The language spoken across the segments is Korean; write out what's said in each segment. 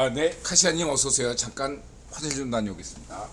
네, 카시아님 어서 오세요. 잠깐 화장실 좀 다녀오겠습니다.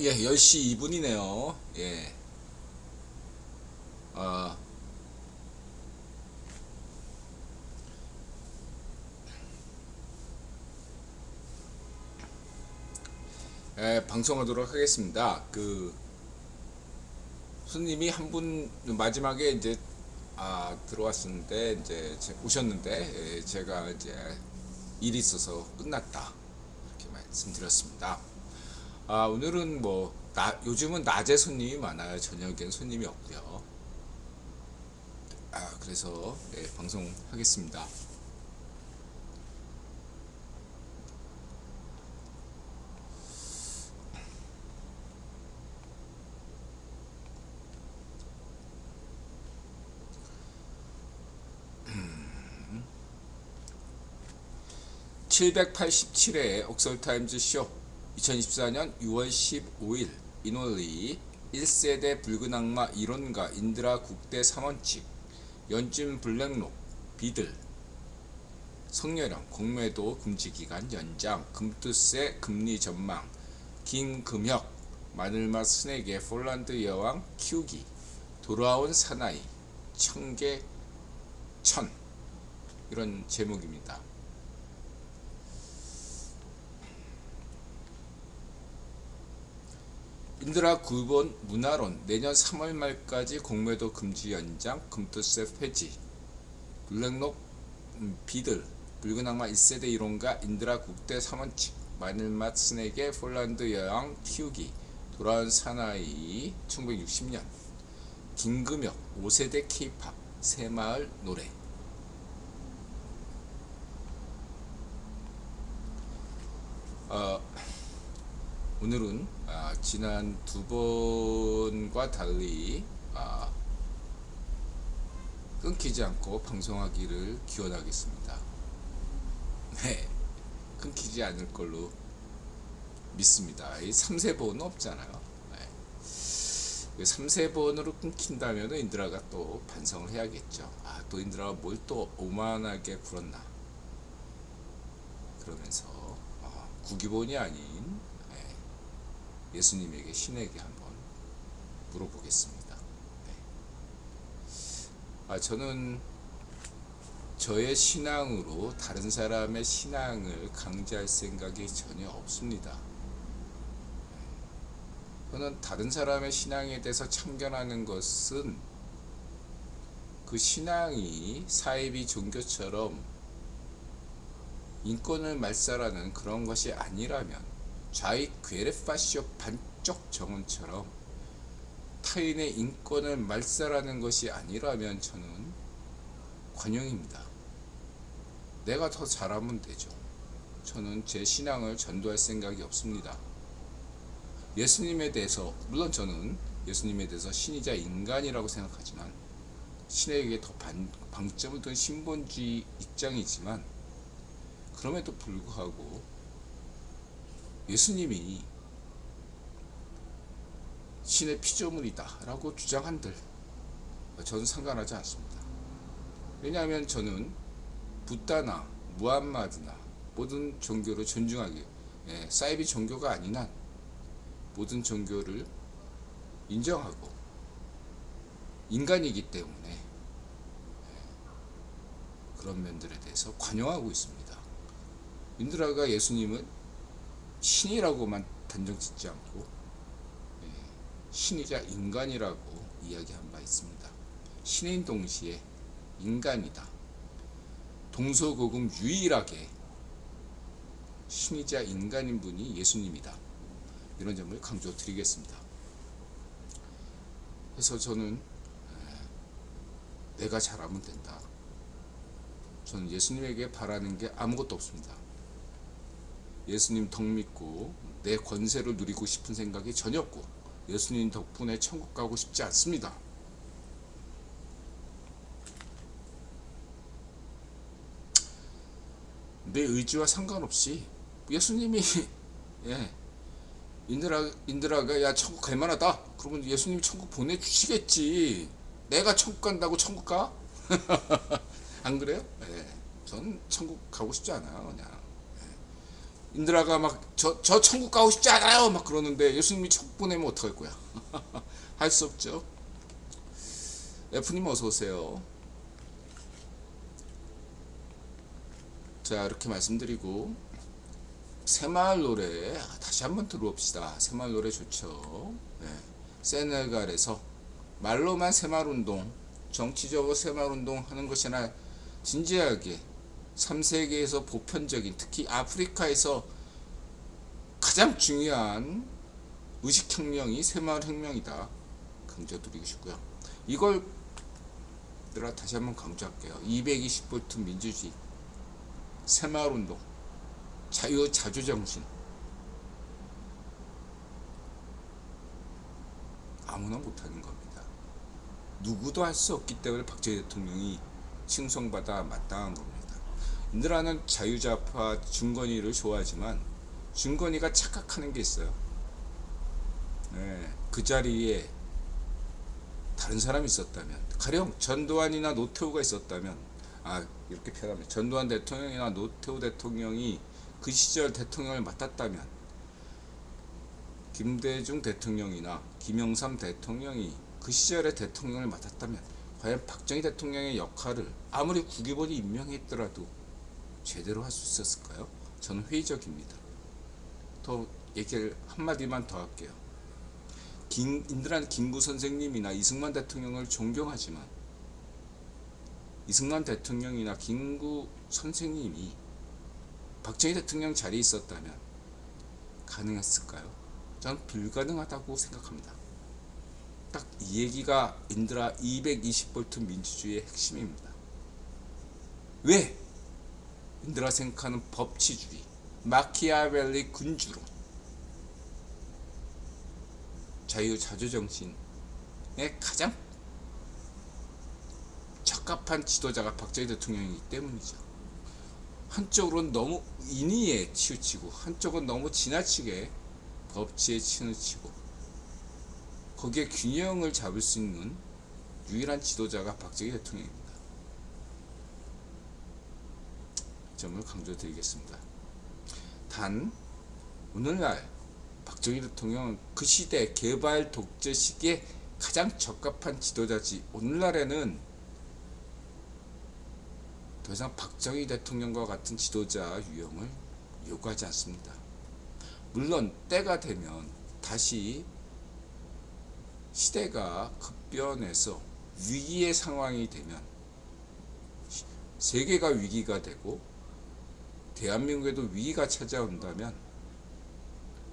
예, 10시 2분이네요. 예. 아, 방송하도록 하겠습니다. 손님이 한 분 마지막에 이제 들어왔었는데 이제 오셨는데 제가 이제 일이 있어서 끝났다 이렇게 말씀드렸습니다. 오늘은 요즘은 낮에 손님이 많아요. 저녁엔 손님이 없고요. 그래서 방송하겠습니다. 787회 옥설타임즈 쇼 2024년 6월 15일 이놀리 1세대 붉은 악마 이론가 인드라 국대 3원칙 연준 블랙록 비들 성렬형 공매도 금지기간 연장 금투세 금리 전망 김금혁 마늘맛 스낵의 폴란드 여왕 키우기 돌아온 사나이 청계 천 이런 제목입니다. 인드라 9번 문화론 내년 3월 말까지 공매도 금지 연장 금투세 폐지 블랙록 비들 붉은 악마 1세대 이론가 인드라 국대 3원칙 마늘맛 스낵의 폴란드 여왕 키우기 돌아온 사나이 1960년 김금혁 5세대 케이팝 새마을 노래. 오늘은 지난 두 번과 달리 끊기지 않고 방송하기를 기원하겠습니다. 네, 끊기지 않을 걸로 믿습니다. 이 3세번은 없잖아요. 네. 3세번으로 끊긴다면 인드라가 또 반성을 해야겠죠. 또 인드라가 뭘 또 오만하게 굴었나 그러면서 국기본이 아닌 예수님에게 신에게 한번 물어보겠습니다. 네. 저는 저의 신앙으로 다른 사람의 신앙을 강제할 생각이 전혀 없습니다. 저는 다른 사람의 신앙에 대해서 참견하는 것은 그 신앙이 사이비 종교처럼 인권을 말살하는 그런 것이 아니라면 좌익 괴레파시오 반쪽 정언처럼 타인의 인권을 말살하는 것이 아니라면 저는 관용입니다. 내가 더 잘하면 되죠. 저는 제 신앙을 전도할 생각이 없습니다. 예수님에 대해서 물론 저는 예수님에 대해서 신이자 인간이라고 생각하지만 신에게 더 방점을 둔 신본주의 입장이지만 그럼에도 불구하고 예수님이 신의 피조물이다 라고 주장한들 저는 상관하지 않습니다. 왜냐하면 저는 부다나 무함마드나 모든 종교를 존중하기, 사이비 종교가 아닌 한 모든 종교를 인정하고 인간이기 때문에 그런 면들에 대해서 관용하고 있습니다. 인드라가 예수님은 신이라고만 단정 짓지 않고 신이자 인간이라고 이야기한 바 있습니다. 신인 동시에 인간이다. 동서고금 유일하게 신이자 인간인 분이 예수님이다. 이런 점을 강조드리겠습니다. 그래서 저는 내가 잘하면 된다. 저는 예수님에게 바라는 게 아무것도 없습니다. 예수님 덕 믿고 내 권세를 누리고 싶은 생각이 전혀 없고 예수님 덕분에 천국 가고 싶지 않습니다. 내 의지와 상관없이 예수님이 인드라가 야 천국 갈 만하다 그러면 예수님이 천국 보내주시겠지. 내가 천국 간다고 천국 가? 안 그래요? 전 천국 가고 싶지 않아요. 그냥 인드라가 막 저 천국 가고 싶지 않아요 막 그러는데 예수님이 천국 보내면 어떡할 거야? 할 수 없죠. F님 어서 오세요. 자, 이렇게 말씀드리고 새마을 노래 다시 한번 들어봅시다. 새마을 노래 좋죠. 세네갈에서 말로만 새마을운동, 정치적으로 새마을운동 하는 것이 아니라 진지하게 3세계에서 보편적인, 특히 아프리카에서 가장 중요한 의식혁명이 새마을혁명이다 강조드리고 싶고요. 이걸 다시 한번 강조할게요. 220V 민주주의, 새마을운동, 자유 자주정신, 아무나 못하는 겁니다. 누구도 할 수 없기 때문에 박정희 대통령이 칭송받아 마땅한 겁니다. 인드라는 자유좌파 중건이를 좋아하지만 중건이가 착각하는 게 있어요. 그 자리에 다른 사람이 있었다면, 가령 전두환이나 노태우가 있었다면, 이렇게 표현하면 전두환 대통령이나 노태우 대통령이 그 시절 대통령을 맡았다면, 김대중 대통령이나 김영삼 대통령이 그 시절의 대통령을 맡았다면 과연 박정희 대통령의 역할을 아무리 국유본이 임명했더라도 제대로 할 수 있었을까요? 저는 회의적입니다. 더 얘기를 한마디만 더 할게요. 인드라는 김구 선생님이나 이승만 대통령을 존경하지만 이승만 대통령이나 김구 선생님이 박정희 대통령 자리에 있었다면 가능했을까요? 저는 불가능하다고 생각합니다. 딱 이 얘기가 인드라 220V 민주주의의 핵심입니다. 왜? 인드라 생각하는 법치주의, 마키아벨리 군주론, 자유자주정신에 가장 적합한 지도자가 박정희 대통령이기 때문이죠. 한쪽으로는 너무 인의에 치우치고 한쪽은 너무 지나치게 법치에 치우치고 거기에 균형을 잡을 수 있는 유일한 지도자가 박정희 대통령입니다. 이 점을 강조드리겠습니다. 단 오늘날 박정희 대통령은 그 시대 개발 독재 시기에 가장 적합한 지도자지 오늘날에는 더 이상 박정희 대통령과 같은 지도자 유형을 요구하지 않습니다. 물론 때가 되면 다시 시대가 급변해서 위기의 상황이 되면 세계가 위기가 되고 대한민국에도 위기가 찾아온다면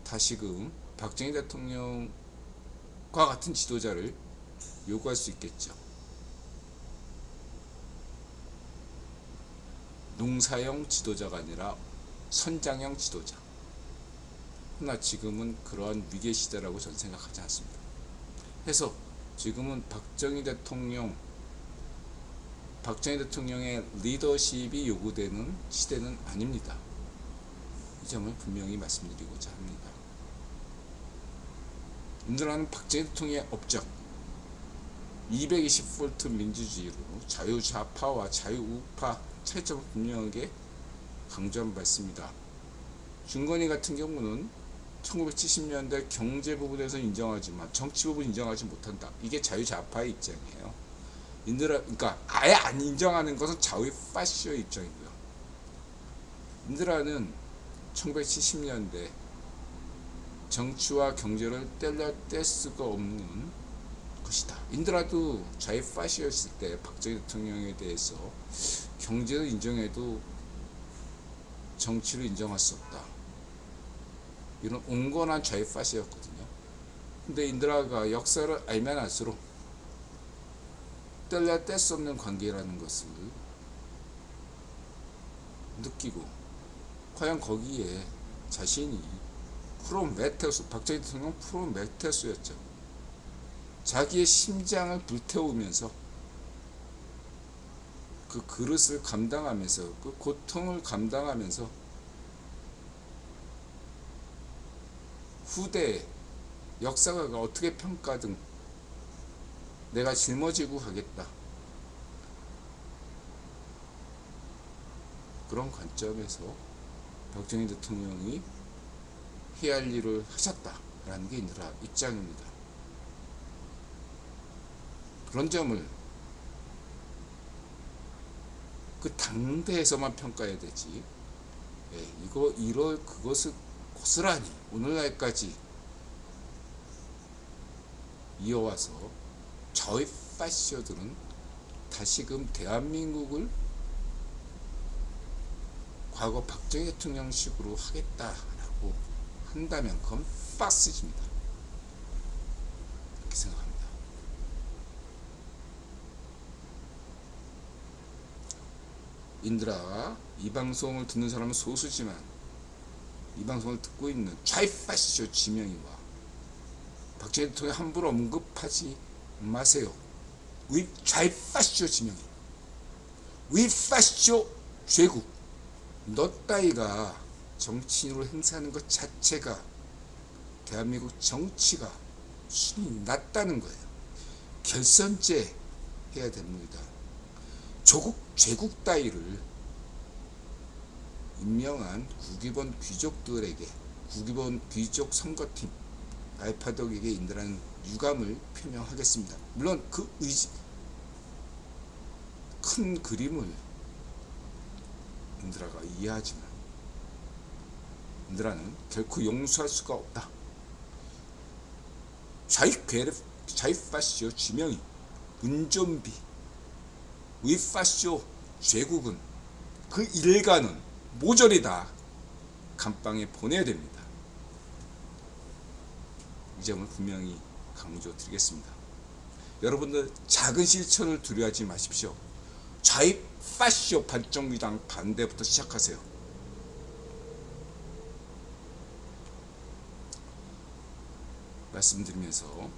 다시금 박정희 대통령과 같은 지도자를 요구할 수 있겠죠. 농사형 지도자가 아니라 선장형 지도자. 그러나 지금은 그러한 위기의 시대라고 저는 생각하지 않습니다. 해서 지금은 박정희 대통령의 리더십이 요구되는 시대는 아닙니다. 이 점을 분명히 말씀드리고자 합니다. 인드라는 박정희 대통령의 업적 220V 민주주의로 자유좌파와 자유우파 차이점을 분명하게 강조한 바 있습니다. 중건이 같은 경우는 1970년대 경제 부분에서 인정하지만 정치 부분 인정하지 못한다. 이게 자유좌파의 입장이에요. 그러니까 아예 안 인정하는 것은 자유파시오의 입장이고요. 인드라는 1970년대 정치와 경제를 뗄 수가 없는 것이다. 인드라도 자유파시였을 때 박정희 대통령에 대해서 경제를 인정해도 정치를 인정할 수 없다. 이런 온건한 자유파시였거든요. 근데 인드라가 역사를 알면 알수록 뗄 수 없는 관계라는 것을 느끼고 과연 거기에 자신이 프로메테우스, 박정희 대통령 프로메테우스였죠. 자기의 심장을 불태우면서 그 그릇을 감당하면서 그 고통을 감당하면서 후대 역사가 어떻게 평가든 내가 짊어지고 가겠다. 그런 관점에서 박정희 대통령이 해야 할 일을 하셨다라는 게 인드라 입장입니다. 그런 점을 그 당대에서만 평가해야 되지. 그것을 고스란히 오늘날까지 이어와서 자유파시오들은 다시금 대한민국을 과거 박정희 대통령식으로 하겠다라고 한다면 그건 박스입니다. 이렇게 생각합니다. 인드라, 이 방송을 듣는 사람은 소수지만 이 방송을 듣고 있는 좌파시오 지명이와 박정희 대통령 함부로 언급하지 마세요. 위 좌파시오 지명이, 위 파시오 죄국, 너 따위가 정치인으로 행사하는 것 자체가 대한민국 정치가 순위 낮다는 거예요. 결선제 해야 됩니다. 조국 죄국 따위를 임명한 국위본 귀족들에게, 국위본 귀족 선거팀 알파덕에게 인드라는 유감을 표명하겠습니다. 물론 그 큰 그림을 인드라가 이해하지만 인드라는 결코 용서할 수가 없다. 좌파시오 지명이, 은좀비, 위파시오 죄국은 그 일가는 모조리 다 감방에 보내야 됩니다. 이 점을 분명히 강조드리겠습니다. 여러분들 작은 실천을 두려워하지 마십시오. 좌파시오 반정부당 반대부터 시작하세요. 말씀드리면서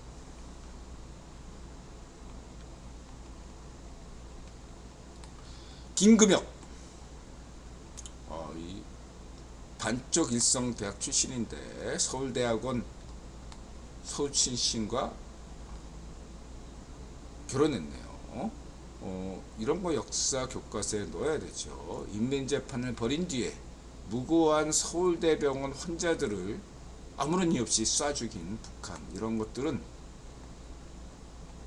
김금혁, 이 반쪽 일성 대학 출신인데 서울대학원 서울 출신과 결혼했네요. 이런 거 역사 교과서에 넣어야 되죠. 인민재판을 벌인 뒤에 무고한 서울대병원 환자들을 아무런 이유 없이 쏴 죽인 북한, 이런 것들은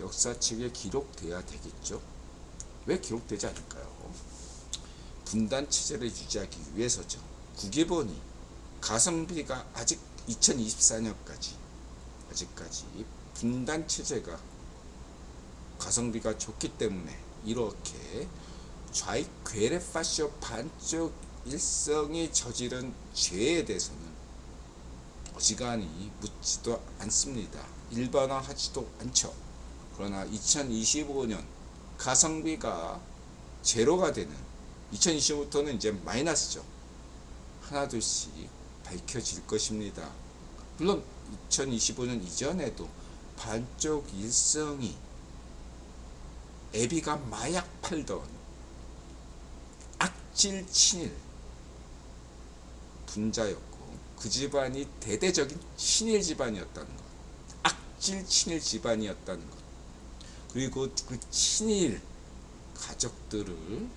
역사책에 기록돼야 되겠죠. 왜 기록되지 않을까요? 분단 체제를 유지하기 위해서죠. 국외본이 가성비가 아직 2024년까지 아직까지 분단 체제가 가성비가 좋기 때문에 이렇게 좌익괴뢰파시오 반쪽 일성이 저지른 죄에 대해서는 어지간히 묻지도 않습니다. 일반화하지도 않죠. 그러나 2025년 가성비가 제로가 되는 2025부터는 이제 마이너스죠. 하나둘씩 밝혀질 것입니다. 물론 2025년 이전에도 반쪽 일성이 애비가 마약 팔던 악질 친일 분자였고 그 집안이 대대적인 친일 집안이었다는 것, 악질 친일 집안이었다는 것. 그리고 그 친일 가족들을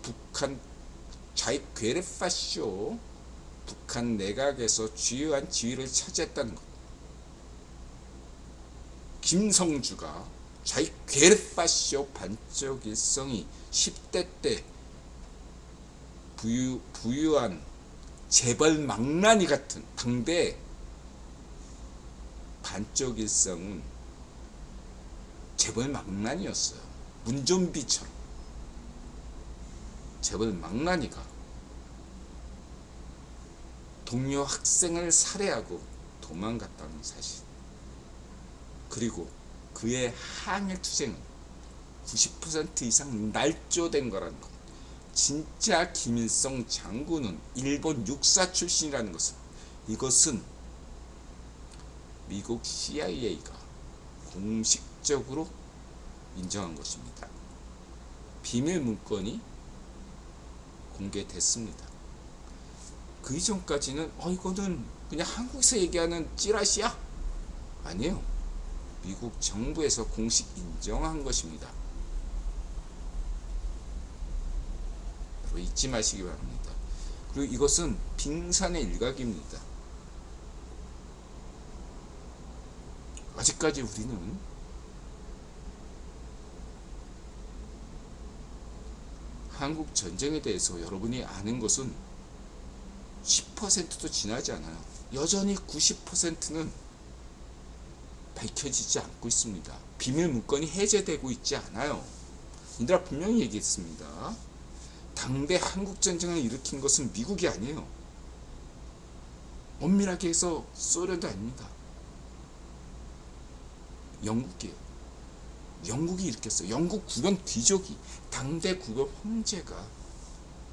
북한 좌익 괴뢰파쇼 북한 내각에서 주요한 지위를 차지했다는 것. 김성주가 좌익 괴뢰파쇼 반쪽 일성이 10대 때 부유한 재벌 망나니 같은 당대 반쪽 일성은 재벌 망나니였어요. 문좀비처럼 재벌 망나니가 동료 학생을 살해하고 도망갔다는 사실. 그리고 그의 항해투쟁은 90% 이상 날조된 거라는 것. 진짜 김일성 장군은 일본 육사 출신이라는 것은, 이것은 미국 CIA가 공식적으로 인정한 것입니다. 비밀 문건이 공개됐습니다. 그 이전까지는 이거는 그냥 한국에서 얘기하는 찌라시야? 아니에요. 미국 정부에서 공식 인정한 것입니다. 잊지 마시기 바랍니다. 그리고 이것은 빙산의 일각입니다. 아직까지 우리는 한국 전쟁에 대해서 여러분이 아는 것은 10%도 지나지 않아요. 여전히 90%는 밝혀지지 않고 있습니다. 비밀 문건이 해제되고 있지 않아요. 인들아 분명히 얘기했습니다. 당대 한국전쟁을 일으킨 것은 미국이 아니에요. 엄밀하게 해서 소련도 아닙니다. 영국이에요. 영국이 일으켰어요. 영국 국왕 귀족이, 당대 국왕 황제가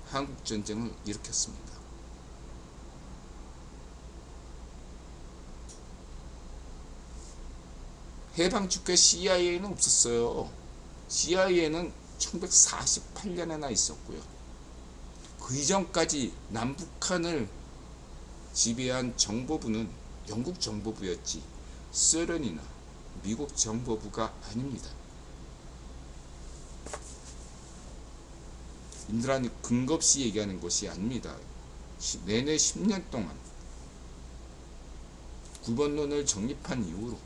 한국전쟁을 일으켰습니다. 해방축구에 CIA는 없었어요. CIA는 1948년에나 있었고요. 그 이전까지 남북한을 지배한 정보부는 영국 정보부였지 소련이나 미국 정보부가 아닙니다. 인드라는 근거 없이 얘기하는 것이 아닙니다. 내내 10년 동안 구본론을 정립한 이후로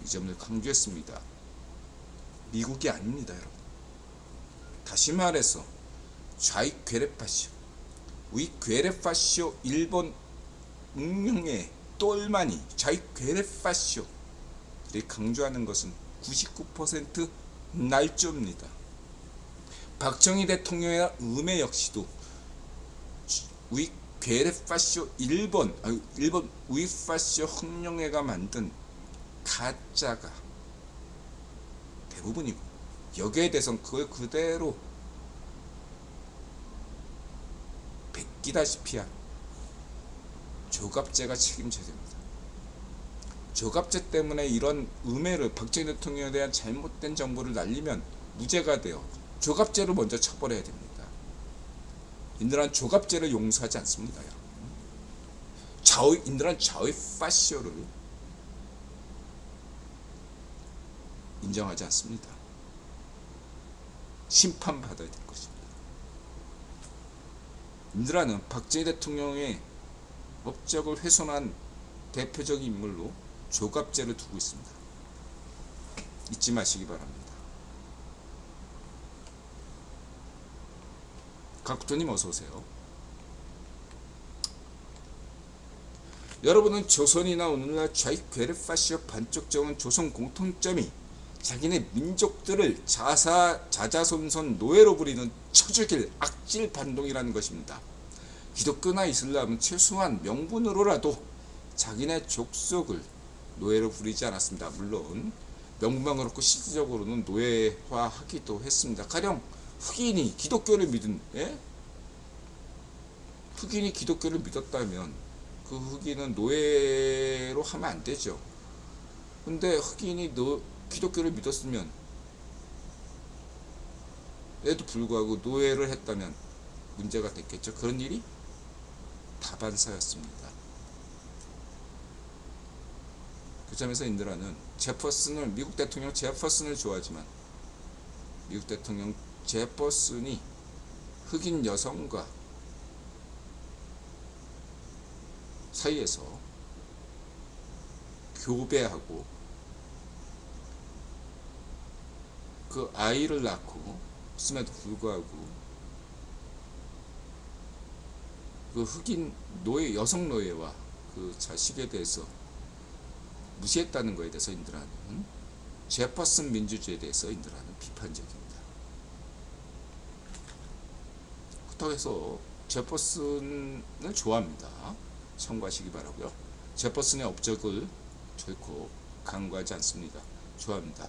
이 점을 강조했습니다. 미국이 아닙니다, 여러분. 다시 말해서 좌익 괴뢰파쇼, 우익 괴뢰파쇼 일본 응용의 똘마니 좌익 괴뢰파쇼 를 강조하는 것은 99% 날조입니다. 박정희 대통령의 음해 역시도 우익 괴뢰파쇼 일본 우익파쇼 혁명회가 만든 가짜가 대부분이고, 여기에 대해서는 그걸 그대로 베끼다시피 한 조갑제가 책임져야 됩니다. 조갑제 때문에 이런 음해를, 박정희 대통령에 대한 잘못된 정보를 날리면 무죄가 돼요. 조갑제로 먼저 처벌해야 됩니다. 인들은 조갑제를 용서하지 않습니다. 인들은 좌익 파쇼를 인정하지 않습니다. 심판받아야 될 것입니다. 인드라는 박정희 대통령의 업적을 훼손한 대표적인 인물로 조갑제를 두고 있습니다. 잊지 마시기 바랍니다. 각부토님 어서오세요. 여러분은 조선이나 오늘날 좌익 괴뢰파쇼 반쪽정은 조선 공통점이 자기네 민족들을 자자손손 노예로 부리는 쳐죽일 악질 반동이라는 것입니다. 기독교나 이슬람은 최소한 명분으로라도 자기네 족속을 노예로 부리지 않았습니다. 물론 명분만 그렇고 실질적으로는 노예화하기도 했습니다. 가령 흑인이 기독교를 흑인이 기독교를 믿었다면 그 흑인은 노예로 하면 안 되죠. 근데 흑인이 기독교를 믿었으면 에도 불구하고 노예를 했다면 문제가 됐겠죠. 그런 일이 다반사였습니다. 그 점에서 인드라는 미국 대통령 제퍼슨을 좋아하지만 미국 대통령 제퍼슨이 흑인 여성과 사이에서 교배하고 그 아이를 낳고 있음에도 불구하고 그 흑인 여성 노예와 그 자식에 대해서 무시했다는 것에 대해서 인드라는 제퍼슨 민주주의에 대해서 인드라는 비판적입니다. 그렇다고 해서 제퍼슨을 좋아합니다. 참고하시기 바라고요. 제퍼슨의 업적을 결코 간과하지 않습니다. 좋아합니다.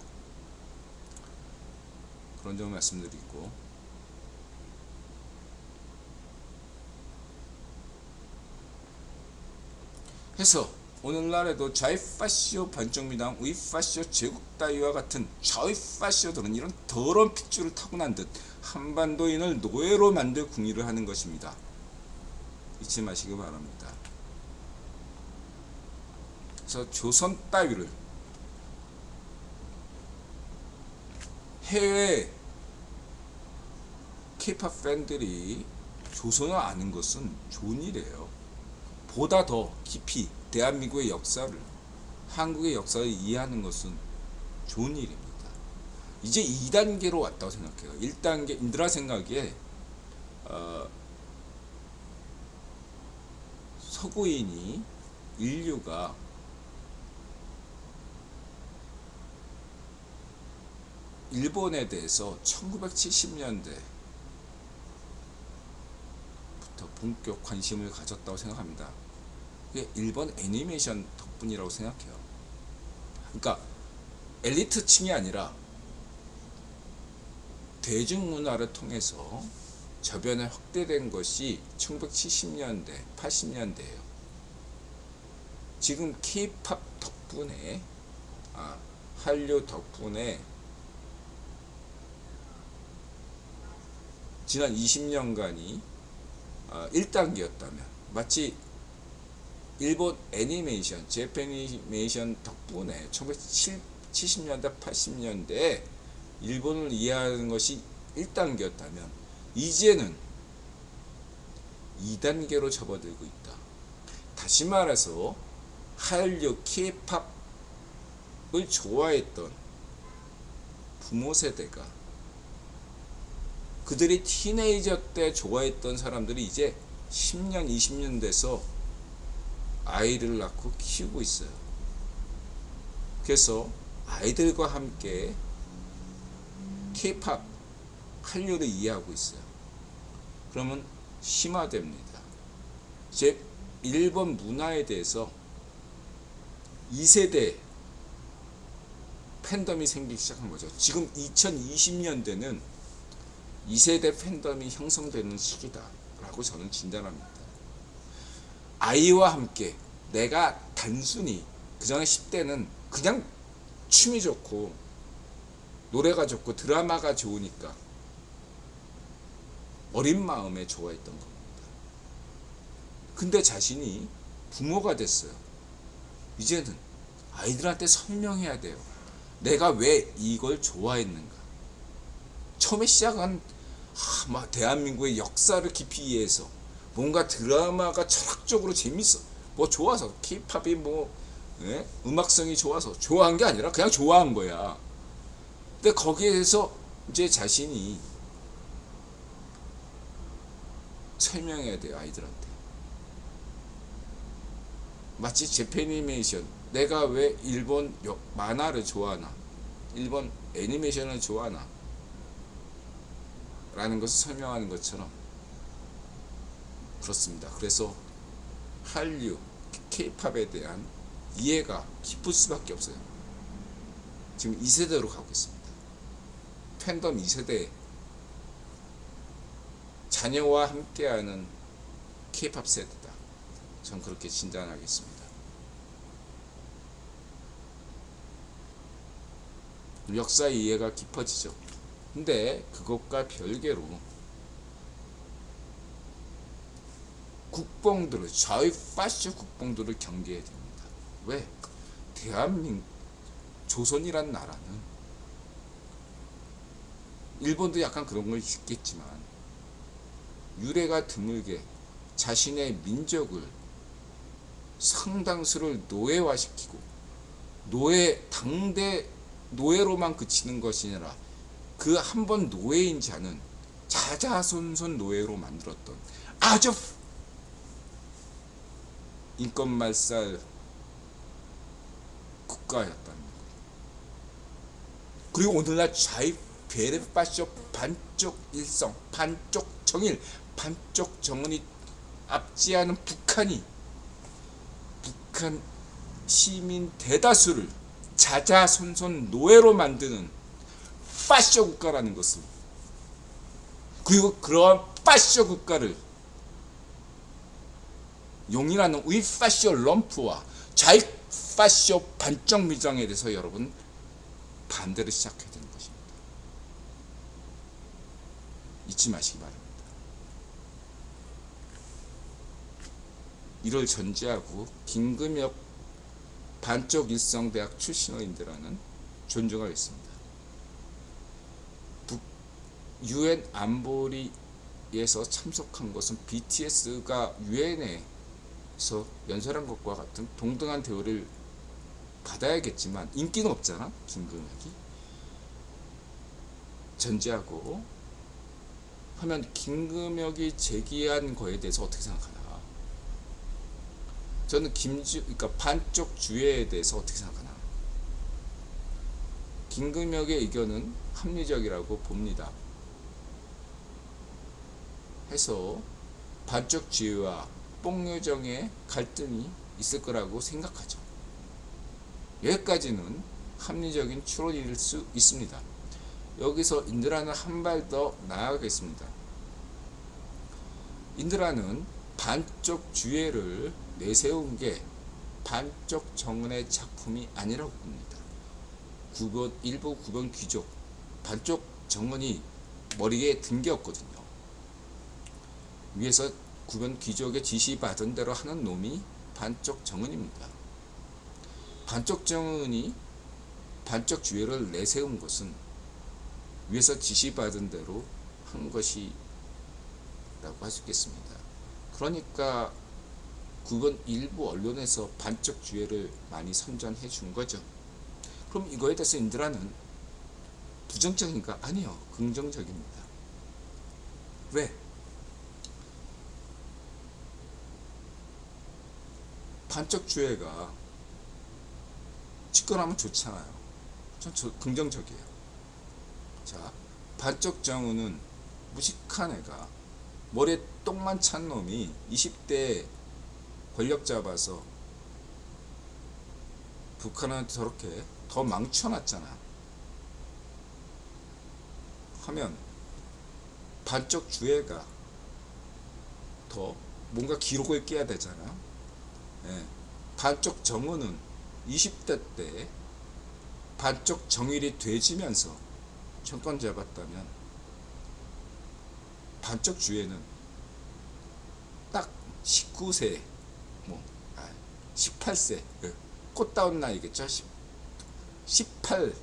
그런 점을 말씀드리고, 해서 오늘날에도 좌이파시오 반쪽미당, 우이파시오 제국다이와 같은 좌이파시오들은 이런 더러운 핏줄을 타고난 듯 한반도인을 노예로 만들 궁리를 하는 것입니다. 잊지 마시기 바랍니다. 그래서 조선 따위를 해외 K-POP 팬들이 조선을 아는 것은 좋은 일이에요. 보다 더 깊이 대한민국의 역사를, 한국의 역사를 이해하는 것은 좋은 일입니다. 이제 2단계로 왔다고 생각해요. 1단계 인드라 생각에 서구인이, 인류가 일본에 대해서 1970년대부터 본격 관심을 가졌다고 생각합니다. 그게 일본 애니메이션 덕분이라고 생각해요. 그러니까 엘리트층이 아니라 대중문화를 통해서 저변에 확대된 것이 1970년대, 80년대예요. 지금 K-POP 덕분에, 한류 덕분에 지난 20년간이 1단계였다면, 마치 일본 애니메이션, 재패니메이션 덕분에 1970년대, 80년대에 일본을 이해하는 것이 1단계였다면 이제는 2단계로 접어들고 있다. 다시 말해서 한류 K-POP을 좋아했던 부모 세대가, 그들이 티네이저 때 좋아했던 사람들이 이제 10년, 20년 돼서 아이를 낳고 키우고 있어요. 그래서 아이들과 함께 K-POP, 한류를 이해하고 있어요. 그러면 심화됩니다. 즉, 일본 문화에 대해서 2세대 팬덤이 생기기 시작한 거죠. 지금 2020년대는 2세대 팬덤이 형성되는 시기다라고 저는 진단합니다. 아이와 함께, 내가 단순히 그전에 10대는 그냥 춤이 좋고 노래가 좋고 드라마가 좋으니까 어린 마음에 좋아했던 겁니다. 근데 자신이 부모가 됐어요. 이제는 아이들한테 설명해야 돼요. 내가 왜 이걸 좋아했는가. 처음에 시작한 막 대한민국의 역사를 깊이 이해해서 뭔가 드라마가 철학적으로 재밌어, 뭐 좋아서, K-POP이 음악성이 좋아서 좋아한 게 아니라 그냥 좋아한 거야. 근데 거기에서 이제 자신이 설명해야 돼요, 아이들한테. 마치 재패니메이션, 내가 왜 일본 만화를 좋아하나, 일본 애니메이션을 좋아하나 라는 것을 설명하는 것처럼 그렇습니다. 그래서 한류, K-POP에 대한 이해가 깊을 수밖에 없어요. 지금 2세대로 가고 있습니다. 팬덤 2세대, 자녀와 함께하는 K-POP 세대다. 전 그렇게 진단하겠습니다. 역사 이해가 깊어지죠. 근데 그것과 별개로 국뽕들을, 좌우파시오 국뽕들을 경계해야 됩니다. 왜? 대한민국 조선이란 나라는, 일본도 약간 그런 걸 있겠지만 유래가 드물게 자신의 민족을 상당수를 노예화시키고 당대 노예로만 그치는 것이 아니라 그 한 번 노예인 자는 자자손손 노예로 만들었던 아주 인권말살 국가였다는 것. 그리고 오늘날 좌익 베레파쇼 반쪽 일성, 반쪽 정일, 반쪽 정은이 앞지하는 북한 시민 대다수를 자자손손 노예로 만드는 파쇼 국가라는 것을, 그리고 그러한 파쇼 국가를 용인하는 위 파쇼 럼프와 좌익 파쇼 반쪽 미장에 대해서 여러분 반대를 시작해야 되는 것입니다. 잊지 마시기 바랍니다. 이를 전제하고 김금혁 반쪽 일성대학 출신어인들은 존중하겠습니다. UN 안보리에서 참석한 것은 BTS가 UN에서 연설한 것과 같은 동등한 대우를 받아야겠지만 인기는 없잖아, 김금혁이. 전제하고 하면 김금혁이 제기한 거에 대해서 어떻게 생각하나? 저는 그러니까 반쪽 주의에 대해서 어떻게 생각하나? 김금혁의 의견은 합리적이라고 봅니다. 해서 반쪽 주의와 뽕요정의 갈등이 있을 거라고 생각하죠. 여기까지는 합리적인 추론일 수 있습니다. 여기서 인드라는 한 발 더 나아가겠습니다. 인드라는 반쪽 주의를 내세운 게 반쪽 정은의 작품이 아니라고 봅니다. 일부 9번 귀족, 반쪽 정은이 머리에 든 게 없거든요. 위에서 9번 귀족의 지시받은 대로 하는 놈이 반쪽 정은입니다. 반쪽 정은이 반쪽 주의를 내세운 것은 위에서 지시받은 대로 한 것이라고 할 수 있겠습니다. 그러니까 9번 일부 언론에서 반쪽 주의를 많이 선전해 준 거죠. 그럼 이거에 대해서 인드라는 부정적인가? 아니요, 긍정적입니다. 왜? 반쪽 주의가 집권하면 좋잖아요. 전 긍정적이에요. 자, 반쪽 정우는 무식한 애가 머리에 똥만 찬 놈이 20대 권력 잡아서 북한은 저렇게 더 망쳐놨잖아. 하면 반쪽 주애가 더 뭔가 기록을 깨야 되잖아. 예. 반쪽 정우는 20대 때 반쪽 정일이 돼지면서 정권 잡았다면 반쪽 주애는 딱 19세 18세 꽃다운 나이겠죠. 18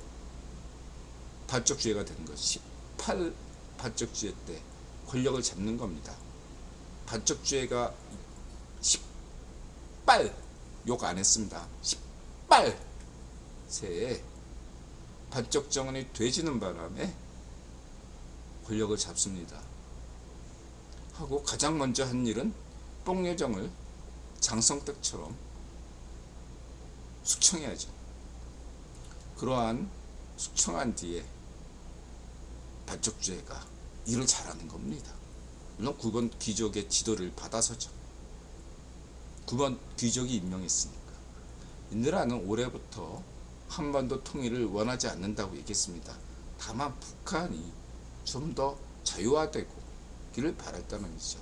반쪽 주애가 되는 거죠. 18 반쪽 주애 때 권력을 잡는 겁니다. 반쪽 주애가 18 욕 안 했습니다. 18세에 반쪽 정원이 돼지는 바람에 권력을 잡습니다. 하고 가장 먼저 한 일은 뽕여정을 장성택처럼 숙청해야죠. 그러한 숙청한 뒤에 반쪽주애가 일을 잘하는 겁니다. 물론 9번 귀족의 지도를 받아서죠. 9번 귀족이 임명했으니까. 인드라는 올해부터 한반도 통일을 원하지 않는다고 얘기했습니다. 다만 북한이 좀 더 자유화되고 기를 바랐다는 것이죠.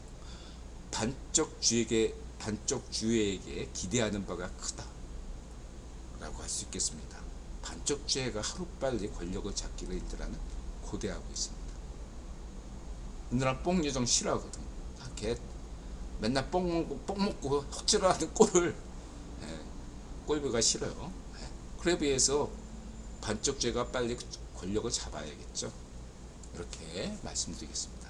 반쪽주의에게 기대하는 바가 크다 라고 할 수 있겠습니다. 반쪽주의가 하루빨리 권력을 잡기를 인드라는 고대하고 있습니다. 인드라는 뽕여정 싫어하거든. 걔 맨날 뽕 먹고 헛질하는 꼴을 꼴보기가 싫어요. 그래 비해서 반쪽죄가 빨리 권력을 잡아야겠죠. 이렇게 말씀드리겠습니다.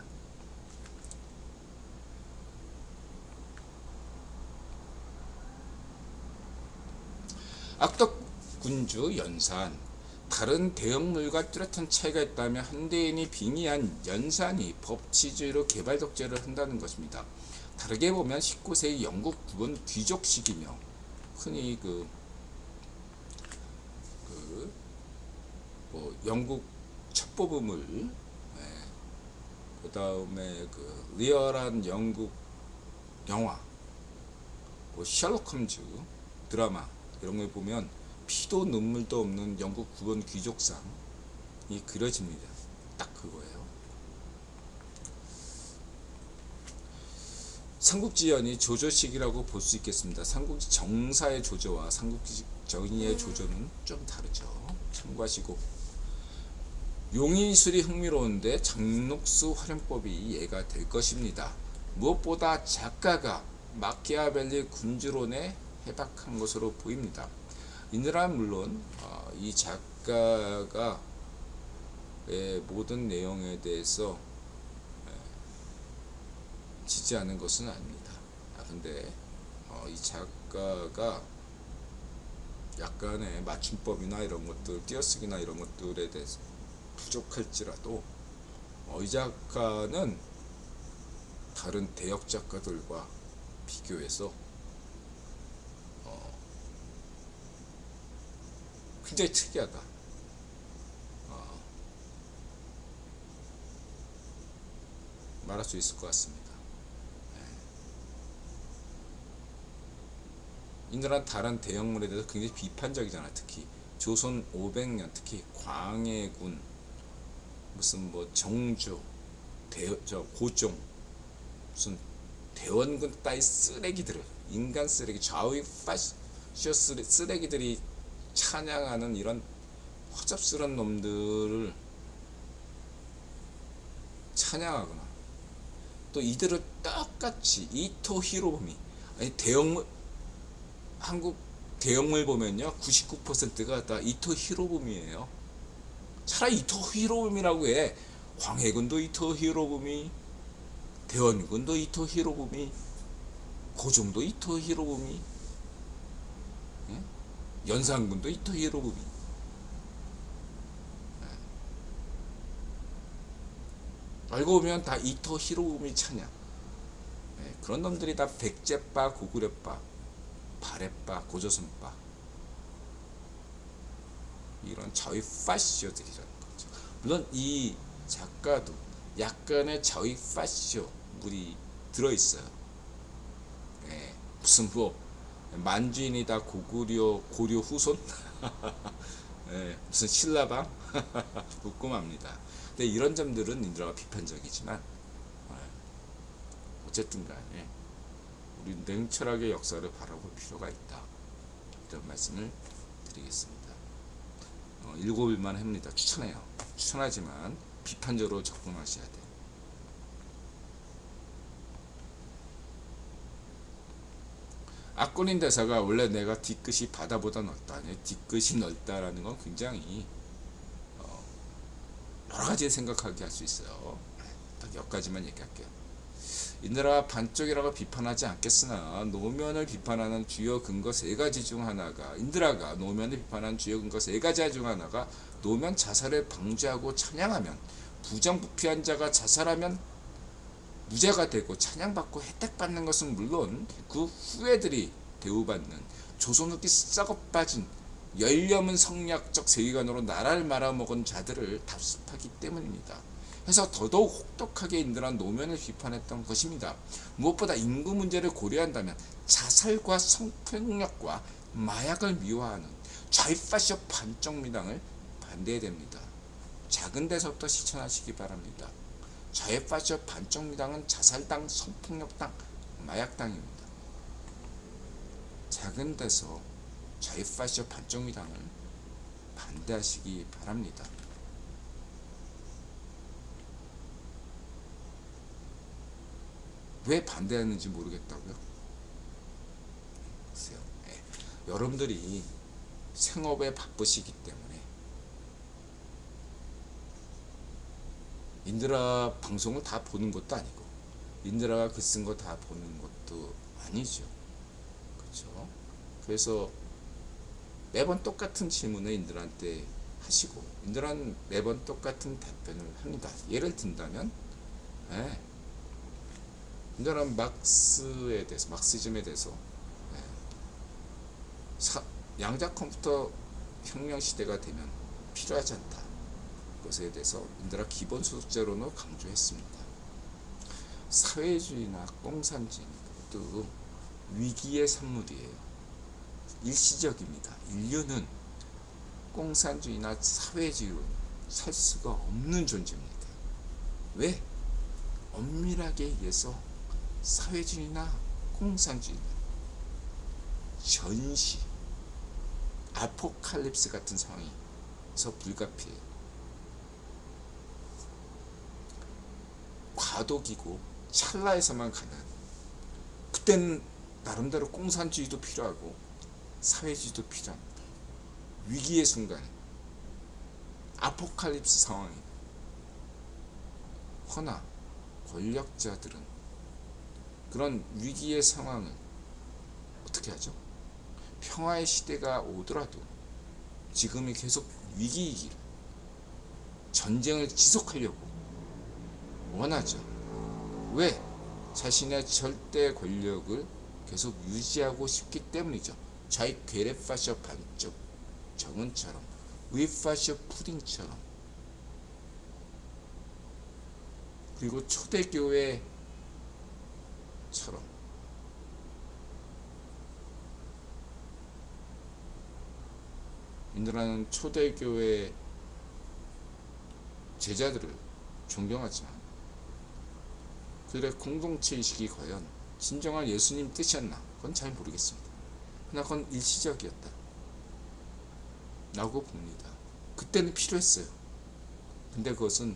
악덕 군주 연산. 다른 대형물과 뚜렷한 차이가 있다면 현대인이 빙의한 연산이 법치주의로 개발 독재를 한다는 것입니다. 다르게 보면 19세기 영국 부분 귀족식이며 흔히 영국 첩보부물, 그 다음에 리얼한 영국 영화, 셜록 홈즈 드라마 이런 걸 보면 피도 눈물도 없는 영국 구분 귀족상이 그려집니다. 딱 그거예요. 삼국지연이 조조식이라고 볼 수 있겠습니다. 삼국지 정사의 조조와 삼국지 정의의 조조는 좀 다르죠. 참고하시고. 용의술이 흥미로운데 장녹수 활용법이 이해가 될 것입니다. 무엇보다 작가가 마키아벨리 군주론에 해박한 것으로 보입니다. 이들은 물론 이 작가가 모든 내용에 대해서 지지하는 것은 아닙니다. 근데 이 작가가 약간의 맞춤법이나 이런 것들, 띄어쓰기나 이런 것들에 대해서 부족할지라도 이 작가는 다른 대역 작가들과 비교해서 굉장히 특이하다. 말할 수 있을 것 같습니다. 이들은 다른 대형물에 대해서 굉장히 비판적이잖아. 특히 조선 500년, 특히 광해군, 무슨 정주, 고종, 무슨 대원군 따위 쓰레기들을, 인간 쓰레기, 좌우익 파시오 쓰레기들이 찬양하는 이런 허접스러운 놈들을 찬양하거나, 또 이들을 똑같이 이토 히로부미, 아니 대형물, 한국 대형물 보면요 99%가 다 이토 히로부미예요. 차라리 이토 히로부미라고 해. 광해군도 이토 히로부미, 대원군도 이토 히로부미, 고종도 이토 히로부미, 연산군도 이토 히로부미. 알고 보면 다 이토 히로부미 찬양. 그런 놈들이 다 백제빠, 고구려빠, 발해빠, 고조선빠, 이런 자위 파시오들이라는 거죠. 물론 이 작가도 약간의 자위 파시오 물이 들어있어요. 무슨 만주인이다 고구려 고려 후손? 무슨 신라방? 궁금합니다. 근데 이런 점들은 인드라가 비판적이지만 어쨌든 간에 우리 냉철하게 역사를 바라볼 필요가 있다. 이런 말씀을 드리겠습니다. 읽어볼만 합니다. 추천해요. 추천하지만 비판적으로 접근하셔야 돼요. 악권인 대사가 원래 내가 뒤끝이 바다보다 넓다, 뒤끝이 넓다라는 건 굉장히 여러 가지 생각하게 할 수 있어요. 딱 몇 가지만 얘기할게요. 인드라가 반쪽이라고 비판하지 않겠으나 노면을 비판하는 주요 근거 세 가지 중 하나가, 인드라가 노면을 비판하는 주요 근거 세 가지 중 하나가 노면 자살을 방지하고 찬양하면 부정부패한 자가 자살하면 무죄가 되고 찬양받고 혜택받는 것은 물론 그 후예들이 대우받는 조선 후기 썩어 빠진 열려문 성략적 세계관으로 나라를 말아먹은 자들을 답습하기 때문입니다. 그래서 더더욱 혹독하게 인드라는 노면을 비판했던 것입니다. 무엇보다 인구 문제를 고려한다면 자살과 성폭력과 마약을 미화하는 좌익파시오 반쪽미당을 반대해야 됩니다. 작은 데서부터 실천하시기 바랍니다. 좌익파시오 반쪽미당은 자살당, 성폭력당, 마약당입니다. 작은 데서 좌익파시오 반쪽미당을 반대하시기 바랍니다. 왜 반대하는지 모르겠다고요? 여러분들이 생업에 바쁘시기 때문에 인드라 방송을 다 보는 것도 아니고 인드라가 글 쓴 거 다 보는 것도 아니죠. 그렇죠? 그래서 매번 똑같은 질문을 인드라한테 하시고 인드라는 매번 똑같은 답변을 합니다. 예를 든다면 인드라는 마크스에 대해서 마크시즘에 대해서 양자 컴퓨터 혁명 시대가 되면 필요하지 않다. 것에 대해서 인드라 기본 소득제로는 강조했습니다. 사회주의나 공산주의는 또 위기의 산물이에요. 일시적입니다. 인류는 공산주의나 사회주의로 살 수가 없는 존재입니다. 왜? 엄밀하게 얘기해서 사회주의나 공산주의는 전시, 아포칼립스 같은 상황에서 불가피해요. 과도기고 찰나에서만 가는, 그때는 나름대로 공산주의도 필요하고 사회주의도 필요합니다. 위기의 순간, 아포칼립스 상황이. 허나 권력자들은 그런 위기의 상황을 어떻게 하죠? 평화의 시대가 오더라도 지금이 계속 위기이기를, 전쟁을 지속하려고 원하죠. 왜? 자신의 절대 권력을 계속 유지하고 싶기 때문이죠. 좌익 괴뢰파셔 반쪽 정은처럼, 우익파셔 푸딩처럼, 그리고 초대교회처럼 인드라는 초대교회 제자들을 존경하지만 그들의 공동체의식이 과연 진정한 예수님 뜻이었나? 그건 잘 모르겠습니다. 그러나 그건 일시적이었다 라고 봅니다. 그때는 필요했어요. 근데 그것은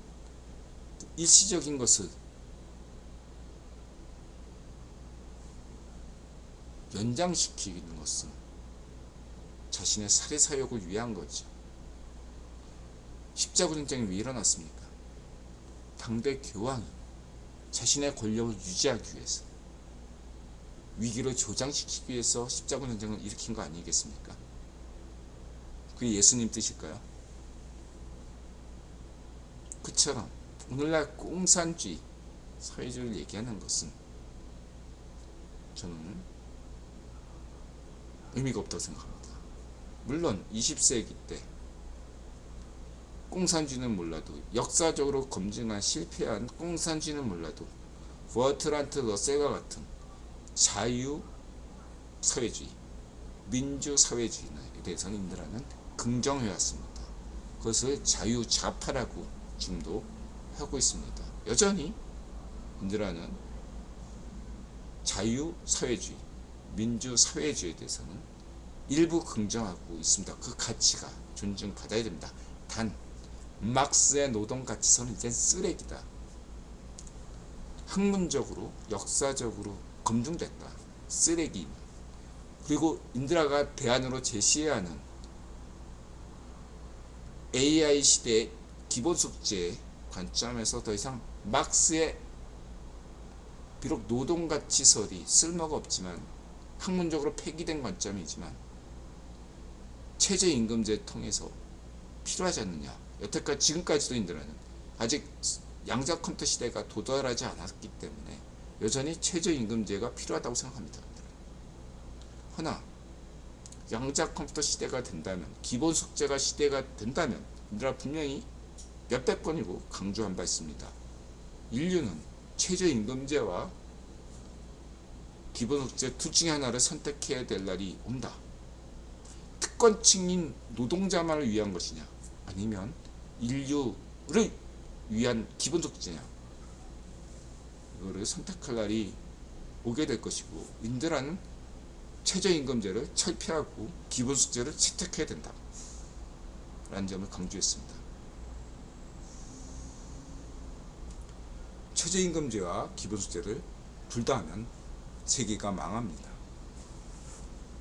일시적인 것을 연장시키는 것은 자신의 살해 사욕을 위한 거죠. 십자군 전쟁이 왜 일어났습니까? 당대 교황이 자신의 권력을 유지하기 위해서, 위기를 조장시키기 위해서 십자군 전쟁을 일으킨 거 아니겠습니까? 그게 예수님 뜻일까요? 그처럼 오늘날 공산주의, 사회주의를 얘기하는 것은 저는 의미가 없다고 생각합니다. 물론 20세기 때 공산주의는 몰라도, 역사적으로 검증한 실패한 공산주의는 몰라도 버트란트 러셀과 같은 자유사회주의, 민주사회주의에 대해서는 인드라는 긍정해왔습니다. 그것을 자유좌파라고 지금도 하고 있습니다. 여전히 인드라는 자유사회주의, 민주사회주의에 대해서는 일부 긍정하고 있습니다. 그 가치가 존중받아야 됩니다. 단 막스의 노동가치선은 이젠 쓰레기다. 학문적으로, 역사적으로 검증됐다. 쓰레기. 그리고 인드라가 대안으로 제시해야 하는 AI 시대의 기본 숙제 관점에서 더 이상 막스의 비록 노동가치설이 쓸모가 없지만 학문적으로 폐기된 관점이지만 최저임금제 통해서 필요하지 않느냐. 여태까지 지금까지도 인드라는 아직 양자 컴퓨터 시대가 도달하지 않았기 때문에 여전히 최저임금제가 필요하다고 생각합니다. 허나 양자 컴퓨터 시대가 된다면, 기본 숙제가 시대가 된다면 인드라 분명히 몇백 번이고 강조한 바 있습니다. 인류는 최저임금제와 기본 숙제 둘 중에 하나를 선택해야 될 날이 온다. 특권층인 노동자만을 위한 것이냐, 아니면 인류를 위한 기본 숙제냐, 이거를 선택할 날이 오게 될 것이고, 인드라는 최저임금제를 철폐하고 기본 숙제를 채택해야 된다 라는 점을 강조했습니다. 최저임금제와 기본 숙제를 둘 다 하면 세계가 망합니다.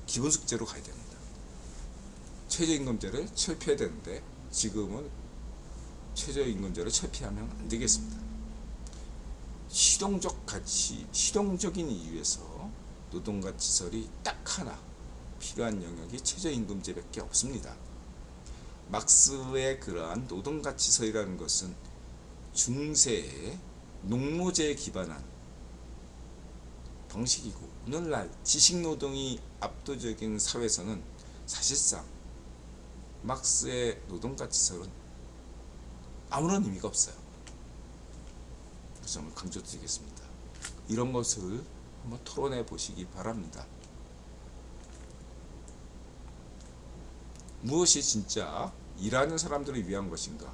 기본 숙제로 가야 됩니다. 최저임금제를 철폐해야 되는데 지금은 최저임금제를 철폐하면 안 되겠습니다. 실용적인 이유에서 노동가치설이 딱 하나 필요한 영역이 최저임금제밖에 없습니다. 막스의 그러한 노동가치설이라는 것은 중세의 농노제에 기반한 방식이고, 오늘날 지식노동이 압도적인 사회에서는 사실상 막스의 노동가치설은 아무런 의미가 없어요. 그 점을 강조드리겠습니다. 이런 것을 한번 토론해 보시기 바랍니다. 무엇이 진짜 일하는 사람들을 위한 것인가,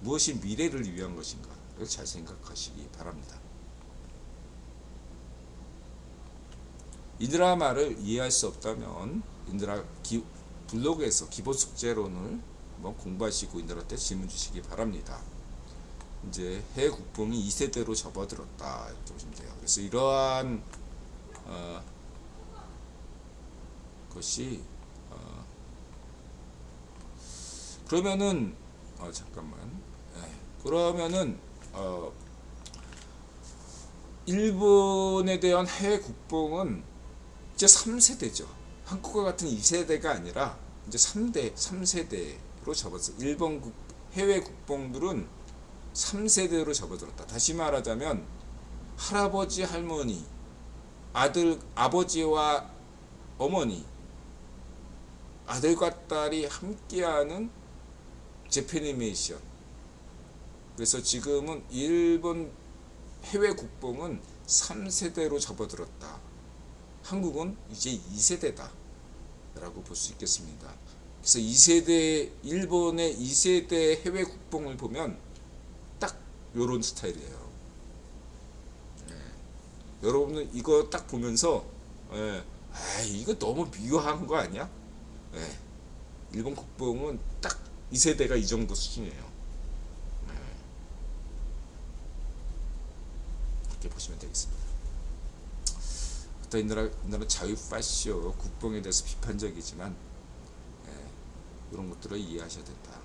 무엇이 미래를 위한 것인가, 를 잘 생각하시기 바랍니다. 인드라 말을 이해할 수 없다면 인드라 블로그에서 기본 숙제론을 한번 공부하시고 인드라한테 질문 주시기 바랍니다. 이제 해외 국뽕이 2세대로 접어들었다, 이렇게 보시면 돼요. 그래서 이러한 것이 그러면은 잠깐만. 그러면은 일본에 대한 해외 국뽕은 이제 3세대죠. 한국과 같은 2세대가 아니라 이제 3세대로 접어서 일본 해외 국뽕들은 3세대로 접어들었다. 다시 말하자면 할아버지, 할머니, 아버지와 어머니, 아들과 딸이 함께하는 재패니메이션. 그래서 지금은 일본 해외 국뽕은 3세대로 접어들었다. 한국은 이제 2세대다 라고 볼 수 있겠습니다. 그래서 2세대, 일본의 2세대 해외 국뽕을 보면 딱 요런 스타일이에요. 여러분은 이거 딱 보면서 이거 너무 미화한 거 아니야? 일본 국뽕은 딱 2세대가 이 정도 수준이에요. 이렇게 보시면 되겠습니다. 인도는 자유 파쇼 국뽕에 대해서 비판적이지만 이런 것들을 이해하셔야 된다.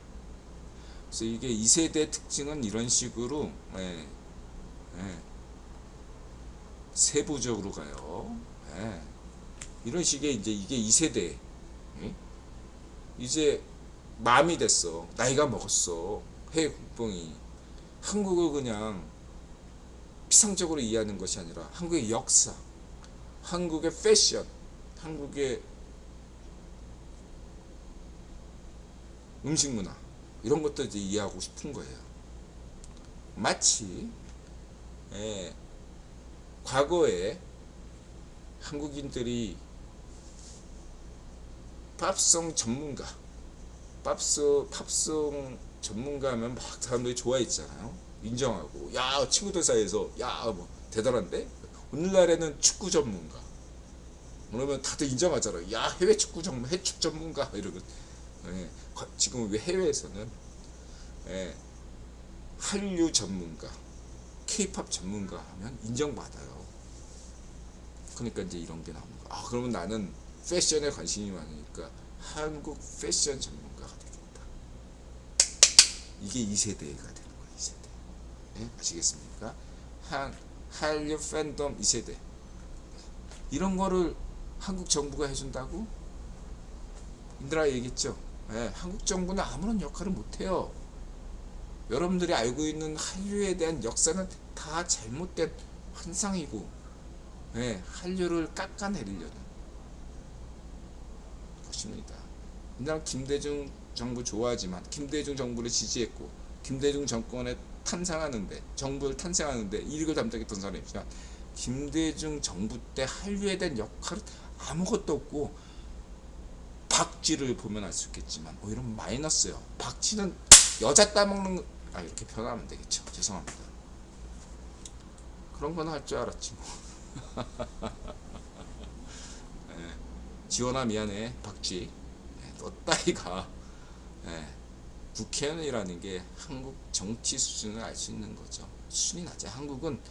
그래서 이게 2세대 특징은 이런 식으로 세부적으로 가요. 이런 식의 이제 이게 2세대 이제 마음이 됐어. 나이가 먹었어. 해외 국뽕이 한국을 그냥 피상적으로 이해하는 것이 아니라 한국의 역사, 한국의 패션, 한국의 음식 문화, 이런 것도 이제 이해하고 싶은 거예요. 마치 과거에 한국인들이 팝송 전문가, 팝송 전문가면 막 사람들이 좋아했잖아요. 인정하고, 야, 친구들 사이에서 야, 뭐 대단한데? 오늘날에는 축구 전문가 그러면 다들 인정하잖아요. 야, 해외 축구 전문, 해축 전문가 이러고. 지금 왜 해외에서는 한류 전문가, K-팝 전문가 하면 인정받아요. 그러니까 이제 이런 게 나오는 거야. 그러면 나는 패션에 관심이 많으니까 한국 패션 전문가가 되겠다. 이게 2세대가 되는 거예요. 2세대. 아시겠습니까? 한류 팬덤 2세대. 이런 거를 한국 정부가 해준다고? 인드라 얘기했죠. 한국 정부는 아무런 역할을 못해요. 여러분들이 알고 있는 한류에 대한 역사는 다 잘못된 환상이고, 한류를 깎아내리려는 것입니다. 인드라 김대중 정부 좋아하지만 김대중 정부를 지지했고, 김대중 정권에 정부를 탄생하는데 이익을 담당했던 사람이지만, 김대중 정부 때 한류에 대한 역할은 아무것도 없고, 박쥐를 보면 알 수 있겠지만 오히려 마이너스예요. 박쥐는 여자 따먹는 이렇게 표현하면 되겠죠. 죄송합니다. 그런 건 할 줄 알았지 뭐. 지원아 미안해 박쥐. 너 따위가 국회의원이라는 게 한국 정치 수준을 알 수 있는 거죠. 수준이 낮아. 한국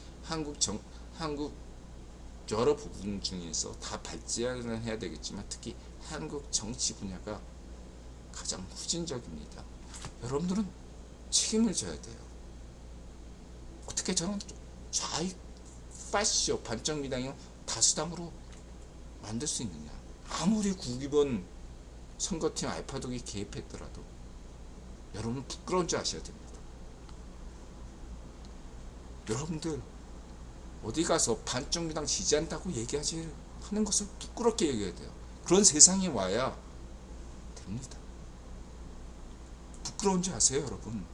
여러 부분 중에서 다 발전을 해야 되겠지만 특히 한국 정치 분야가 가장 후진적입니다. 여러분들은 책임을 져야 돼요. 어떻게 저는 좌익 파시오 반쪽 미당을 다수당으로 만들 수 있느냐. 아무리 국이번 선거팀 알파독이 개입했더라도 여러분 부끄러운 줄 아셔야 됩니다. 여러분들 어디 가서 반쪽 미당 지지한다고 얘기하지 하는 것을 부끄럽게 얘기해야 돼요. 그런 세상이 와야 됩니다. 부끄러운 줄 아세요, 여러분?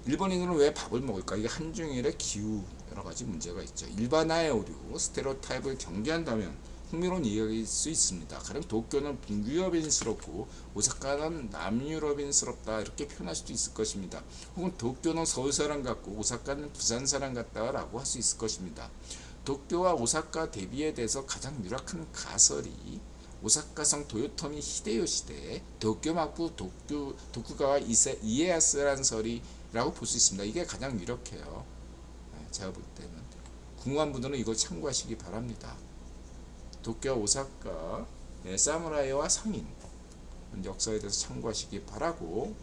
일본인들은 왜 밥을 먹을까? 이게 한중일의 기후 여러 가지 문제가 있죠. 일반화의 오류, 스테레오타입을 경계한다면 흥미로운 이야기일 수 있습니다. 가령 도쿄는 북유럽인스럽고 오사카는 남유럽인스럽다 이렇게 표현할 수도 있을 것입니다. 혹은 도쿄는 서울 사람 같고 오사카는 부산 사람 같다라고 할 수 있을 것입니다. 도쿄와 오사카 대비에 대해서 가장 유력한 가설이 오사카성 도요토미 히데요시 대 도쿄 막부 도쿠가와 이에야스라는 설이라고 볼 수 있습니다. 이게 가장 유력해요. 제가 볼 때는 궁금한 분들은 이거 참고하시기 바랍니다. 도쿄 오사카 사무라이와 상인 역사에 대해서 참고하시기 바라고,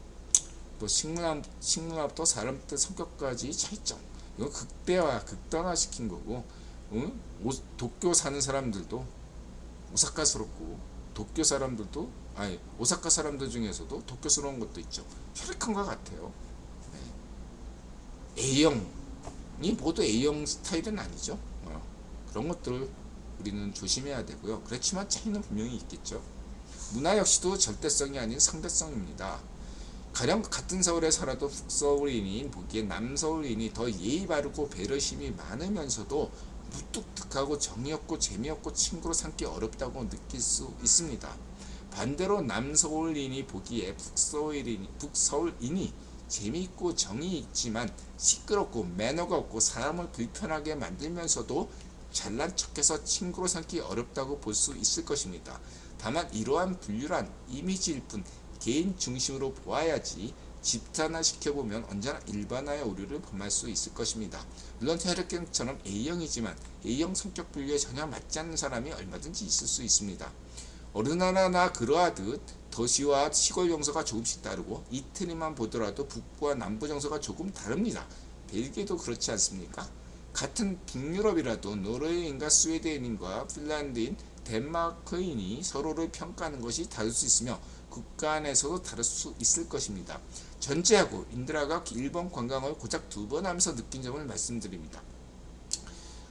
또 식문화부터 사람들 성격까지 차이점, 이거 극단화시킨 거고, 도쿄 사는 사람들도 오사카스럽고 도쿄 사람들도 오사카 사람들 중에서도 도쿄스러운 것도 있죠. 혈액한 것 같아요. A형이 모두 A형 스타일은 아니죠. 그런 것들을 우리는 조심해야 되고요. 그렇지만 차이는 분명히 있겠죠. 문화 역시도 절대성이 아닌 상대성입니다. 가령 같은 서울에 살아도 북서울인이 보기에 남서울인이 더 예의 바르고 배려심이 많으면서도 무뚝뚝하고 정이없고 재미없고 친구로 삼기 어렵다고 느낄 수 있습니다. 반대로 남서울인이 보기에 북서울인이 재미있고 정이 있지만 시끄럽고 매너가 없고 사람을 불편하게 만들면서도 잘난 척해서 친구로 삼기 어렵다고 볼 수 있을 것입니다. 다만 이러한 분류란 이미지일 뿐 개인 중심으로 보아야지 집단화시켜보면 언제나 일반화의 오류를 범할 수 있을 것입니다. 물론 혈액형처럼 A형이지만 A형 성격 분류에 전혀 맞지 않는 사람이 얼마든지 있을 수 있습니다. 어느 나라나 그러하듯 도시와 시골 정서가 조금씩 다르고 이태리만 보더라도 북부와 남부 정서가 조금 다릅니다. 벨기에도 그렇지 않습니까? 같은 북유럽이라도 노르웨이인과 스웨덴인과 핀란드인, 덴마크인이 서로를 평가하는 것이 다를 수 있으며 국가 안에서도 다를 수 있을 것입니다. 전제하고 인드라가 일본 관광을 고작 2번 하면서 느낀 점을 말씀드립니다.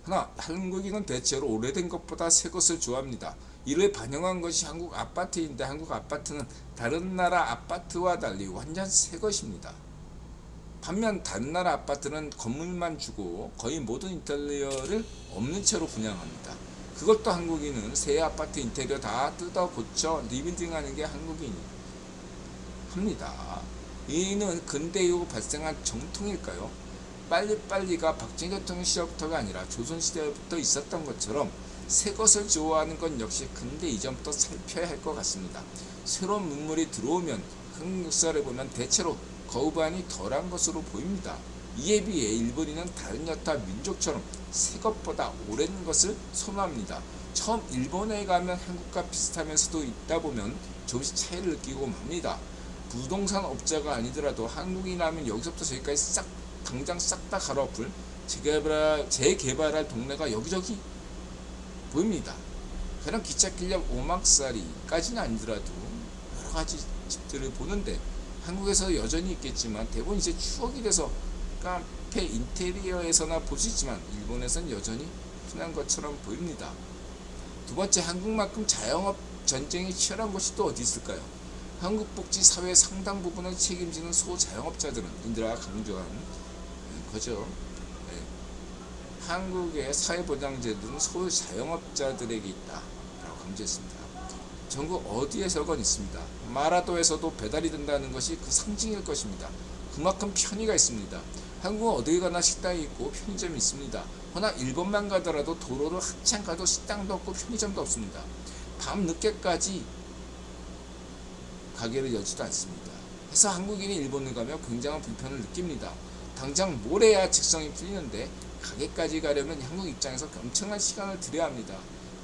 하나, 한국인은 대체로 오래된 것보다 새 것을 좋아합니다. 이를 반영한 것이 한국 아파트인데 한국 아파트는 다른 나라 아파트와 달리 완전 새 것입니다. 반면 다른 나라 아파트는 건물만 주고 거의 모든 인테리어를 없는 채로 분양합니다. 그것도 한국인은 새 아파트 인테리어 다 뜯어 고쳐 리빌딩하는 게 한국인이 합니다. 이는 근대 이후 발생한 정통일까요? 빨리빨리가 박정희 대통령 시절부터가 아니라 조선시대부터 있었던 것처럼 새 것을 좋아하는 건 역시 근대 이전부터 살펴야 할 것 같습니다. 새로운 문물이 들어오면 한국 역사를 보면 대체로 거부반이 덜한 것으로 보입니다. 이에 비해 일본인은 다른 여타 민족처럼 새 것보다 오랜 것을 선호합니다. 처음 일본에 가면 한국과 비슷하면서도 있다 보면 조금씩 차이를 느끼고 맙니다. 부동산 업자가 아니더라도 한국인이라면 여기서부터 저기까지 당장 싹 다 갈아엎을 재개발할 동네가 여기저기 보입니다. 그냥 기찻길역 오막살이까지는 아니더라도 여러가지 집들을 보는데 한국에서 여전히 있겠지만 대부분 이제 추억이 돼서 카페 인테리어에서나 볼 수 있지만 일본에서는 여전히 흔한 것처럼 보입니다. 두 번째, 한국만큼 자영업 전쟁이 치열한 곳이 또 어디 있을까요? 한국 복지 사회 상당 부분을 책임지는 소자영업자들은 인드라가 강조한 거죠. 한국의 사회보장제도는 소자영업자들에게 있다라고 강조했습니다. 전국 어디에서건 있습니다. 마라도에서도 배달이 된다는 것이 그 상징일 것입니다. 그만큼 편의가 있습니다. 한국은 어디 가나 식당이 있고 편의점이 있습니다. 허나 일본만 가더라도 도로를 한참 가도 식당도 없고 편의점도 없습니다. 밤 늦게까지 가게를 열지도 않습니다. 그래서 한국인이 일본을 가면 굉장한 불편을 느낍니다. 당장 모레야 직성이 풀리는데 가게까지 가려면 한국 입장에서 엄청난 시간을 들여야 합니다.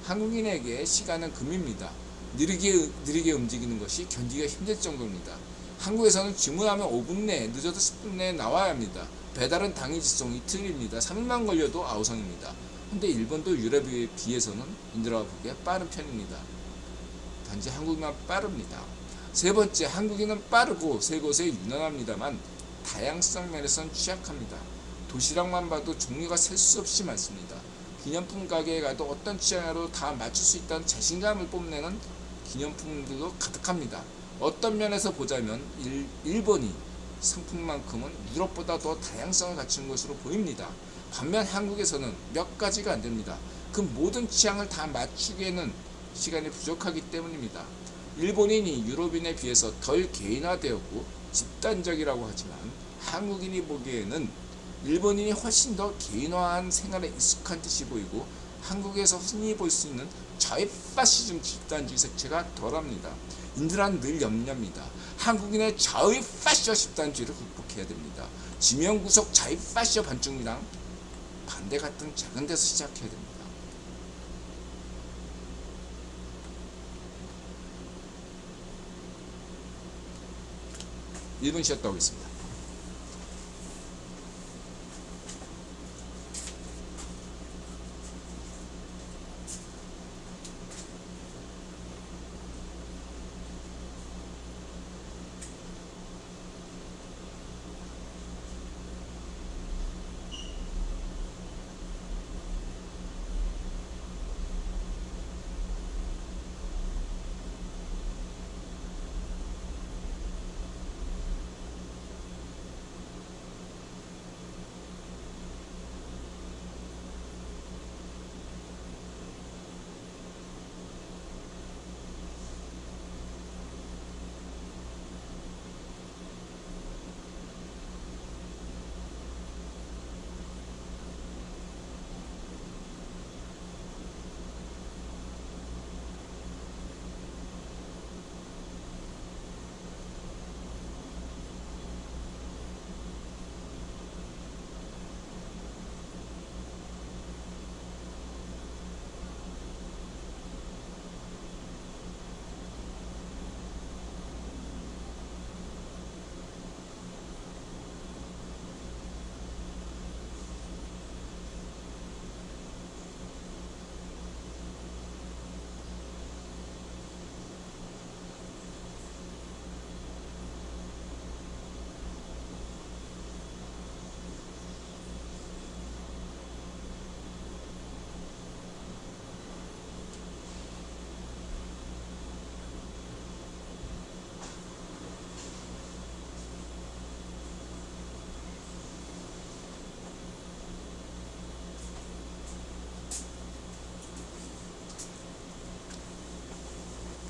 한국인에게 시간은 금입니다. 느리게 움직이는 것이 견디기가 힘들 정도입니다. 한국에서는 주문하면 5분 내에, 늦어도 10분 내에 나와야 합니다. 배달은 당일 직송 이틀입니다. 3일만 걸려도 아우성입니다. 근데 일본도 유럽에 비해서는 인도라고 보기에 빠른 편입니다. 단지 한국만 빠릅니다. 세 번째, 한국인은 빠르고 세 곳에 유난합니다만 다양성 면에선 취약합니다. 도시락만 봐도 종류가 셀 수 없이 많습니다. 기념품 가게에 가도 어떤 취향으로 다 맞출 수 있다는 자신감을 뽐내는 기념품들도 가득합니다. 어떤 면에서 보자면 일본이 상품만큼은 유럽보다 더 다양성을 갖춘 것으로 보입니다. 반면 한국에서는 몇 가지가 안 됩니다. 그 모든 취향을 다 맞추기에는 시간이 부족하기 때문입니다. 일본인이 유럽인에 비해서 덜 개인화되었고 집단적이라고 하지만 한국인이 보기에는 일본인이 훨씬 더 개인화한 생활에 익숙한 듯이 보이고 한국에서 흔히 볼 수 있는 좌익파시즘 집단주의 색채가 덜합니다. 인들은 늘 염려입니다. 한국인의 좌익파시어 집단주의를 극복해야 됩니다. 지명구석 좌익파시어 반중이랑 반대 같은 작은 데서 시작해야 됩니다. (1분) 쉬었다 오겠습니다.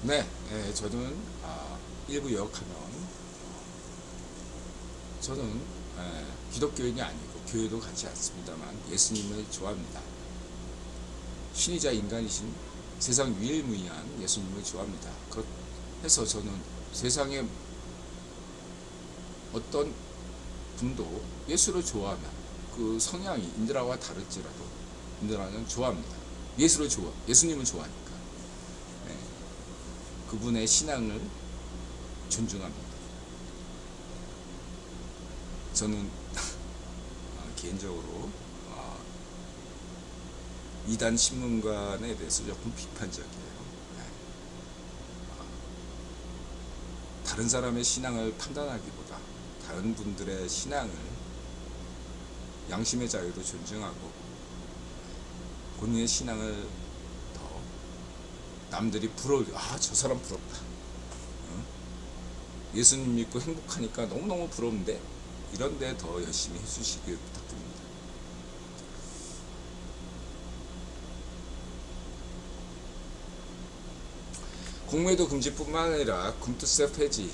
네, 저는 일부 요약하면 저는 기독교인이 아니고 교회도 가지 않습니다만 예수님을 좋아합니다. 신이자 인간이신 세상 유일무이한 예수님을 좋아합니다. 그래서 저는 세상에 어떤 분도 예수를 좋아하면 그 성향이 인드라와 다를지라도 인드라는 좋아합니다. 예수님을 좋아하니까. 그분의 신앙을 존중합니다. 저는 개인적으로 이단 신문관에 대해서 조금 비판적이에요. 다른 사람의 신앙을 판단하기보다 다른 분들의 신앙을 양심의 자유로 존중하고 본인의 신앙을 더 남들이 저 사람 부럽다. 예수님 믿고 행복하니까 너무너무 부러운데 이런데 더 열심히 해주시길 부탁드립니다. 공매도 금지뿐만 아니라 금투세 폐지,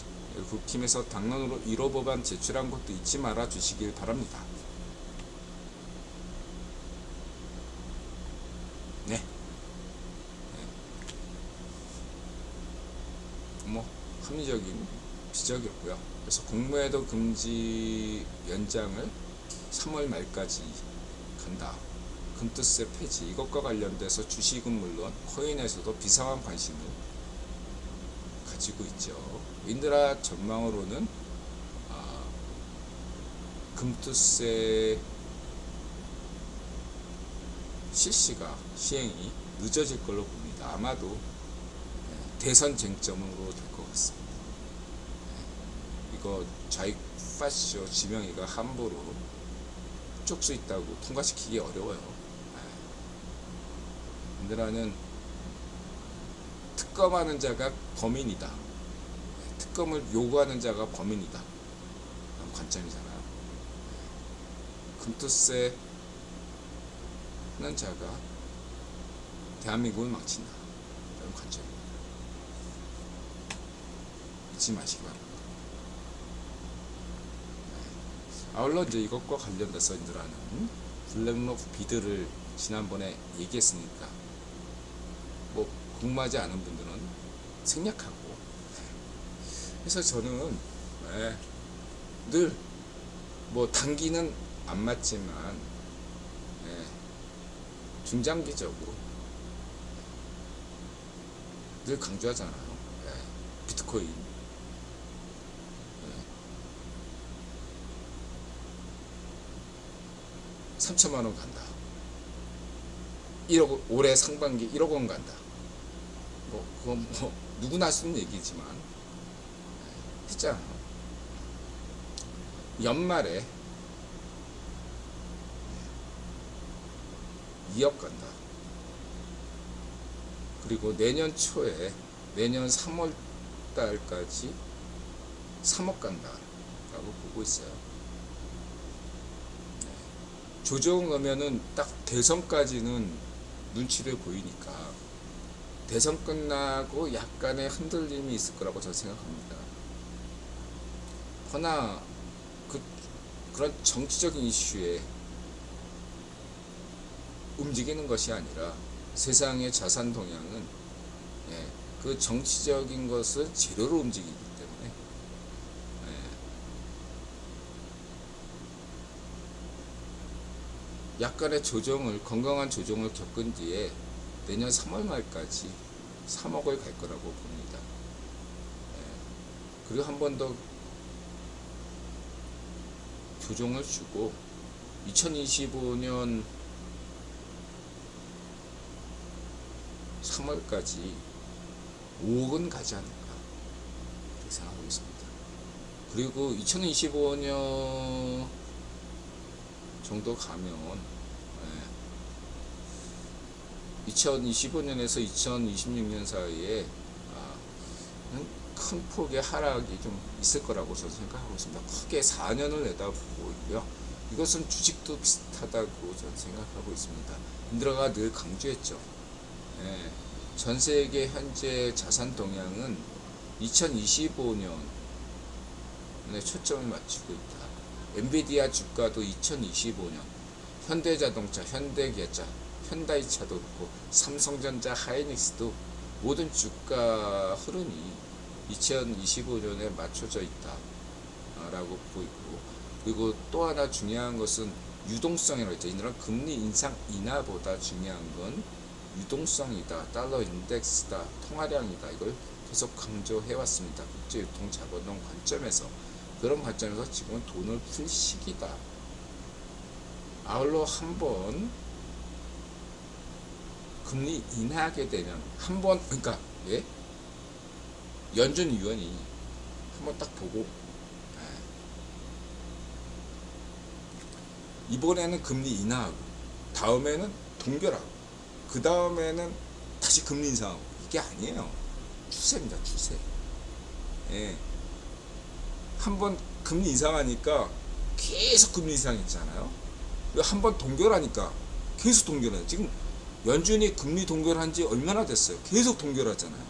국힘에서 당론으로 1호 법안 제출한 것도 잊지 말아 주시길 바랍니다. 네. 합리적인 지적이었고요. 그래서 공매도 금지 연장을 3월 말까지 간다. 금투세 폐지 이것과 관련돼서 주식은 물론 코인에서도 비상한 관심을 가지고 있죠. 인드라 전망으로는 금투세 시행이 늦어질 걸로 봅니다. 아마도 대선 쟁점으로 될 것 같습니다. 이거 좌익 파쇼 지명이가 함부로 쪽수 있다고 통과시키기 어려워요. 인드라는 특검하는 자가 범인이다. 특검을 요구하는 자가 범인이다. 그런 관점이잖아요. 금투세 하는 자가 대한민국을 망친다. 그런 관점입니다. 잊지 마시기 바랍니다. 아울러 이제 이것과 관련돼서 인드라는 블랙록 비드를 지난번에 얘기했으니까 뭐 궁금하지 않은 분들은 생략하고, 그래서 저는 늘 뭐 단기는 안 맞지만 중장기적으로 늘 강조하잖아요. 비트코인 3천만원 간다. 1억, 올해 상반기 1억원 간다. 그건 누구나 할 수 있는 얘기지만 했잖아요. 연말에 2억 간다. 그리고 내년 초에 내년 3월 달까지 3억 간다 라고 보고 있어요. 조정하면은 딱 대선까지는 눈치를 보이니까 대선 끝나고 약간의 흔들림이 있을 거라고 저는 생각합니다. 허나 그런 정치적인 이슈에 움직이는 것이 아니라 세상의 자산 동향은 그 정치적인 것을 재료로 움직이기 때문에 약간의 조정을, 건강한 조정을 겪은 뒤에 내년 3월 말까지 3억을 갈 거라고 봅니다. 그리고 한 번 더 조정을 주고 2025년 3월까지 5억은 가지 않을까 그렇게 생각하고 있습니다. 그리고 2025년 정도 가면 2025년에서 2026년 사이에 큰 폭의 하락이 좀 있을 거라고 저는 생각하고 있습니다. 크게 4년을 내다보고 있고요. 이것은 주식도 비슷하다고 저는 생각하고 있습니다. 인드라가 늘 강조했죠. 전 세계 현재 자산 동향은 2025년에 초점을 맞추고 있다. 엔비디아 주가도 2025년, 현대자동차, 현대기아차, 현대차도 그렇고 삼성전자, 하이닉스도 모든 주가 흐름이 2025년에 맞춰져 있다 라고 보이고, 그리고 또 하나 중요한 것은 유동성이라고 했죠. 이런 금리 인상 인하보다 중요한 건 유동성이다, 달러 인덱스다, 통화량이다. 이걸 계속 강조해 왔습니다. 국제유통자본론 관점에서. 그런 관점에서 지금은 돈을 풀 시기다. 아울러 한번 금리 인하하게 되면 한번, 그러니까 연준 위원이 한번 딱 보고 이번에는 금리 인하하고 다음에는 동결하고 그 다음에는 다시 금리 인상하고, 이게 아니에요. 추세입니다. 추세. 한번 금리 인상하니까 계속 금리 인상했잖아요. 한번 동결하니까 계속 동결해요. 지금 연준이 금리 동결한 지 얼마나 됐어요? 계속 동결하잖아요.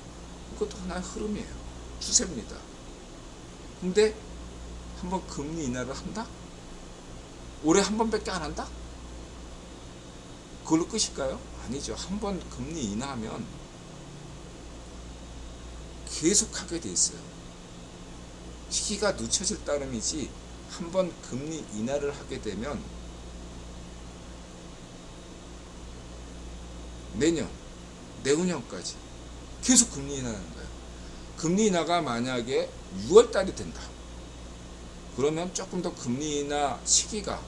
이것도 하나의 흐름이에요. 추세입니다. 근데 한번 금리 인하를 한다? 올해 한 번밖에 안 한다? 그걸로 끝일까요? 아니죠. 한번 금리 인하하면 계속 하게 돼 있어요. 시기가 늦춰질 따름이지 한번 금리 인하를 하게 되면 내년, 내후년까지 계속 금리 인하하는 거예요. 금리 인하가 만약에 6월 달이 된다. 그러면 조금 더 금리 인하 시기가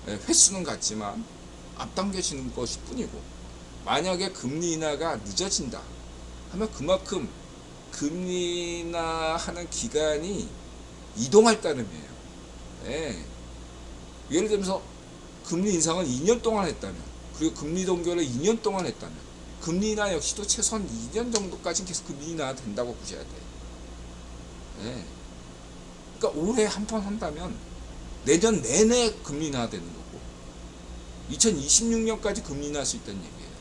횟수는 같지만 앞당겨지는 것일 뿐이고, 만약에 금리 인하가 늦어진다 하면 그만큼 금리 인하하는 기간이 이동할 따름이에요. 예. 예를 들면서 금리 인상을 2년 동안 했다면, 그리고 금리 동결을 2년 동안 했다면, 금리 인하 역시도 최소한 2년 정도까지는 계속 금리 인하가 된다고 보셔야 돼요. 예. 그러니까 올해 한 번 한다면 내년 내내 금리 인하 되는 거고, 2026년까지 금리 인하할 수 있다는 얘기예요.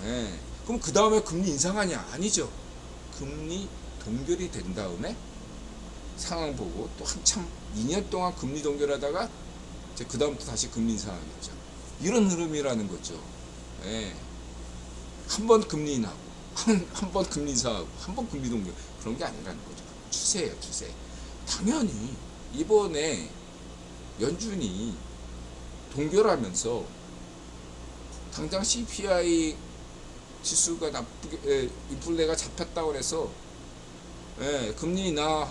예. 그럼 그 다음에 금리 인상하냐? 아니죠. 금리 동결이 된 다음에 상황 보고 또 한참 2년 동안 금리 동결하다가 이제 그 다음부터 다시 금리 인상하겠죠. 이런 흐름이라는 거죠. 예. 한 번 금리 인하하고 한 번 금리 인상하고 한 번 금리 동결, 그런 게 아니라는 거죠. 추세예요, 추세. 당연히 이번에 연준이 동결하면서 당장 CPI 지수가 나쁘게, 인플레가 잡혔다고 해서 금리 인하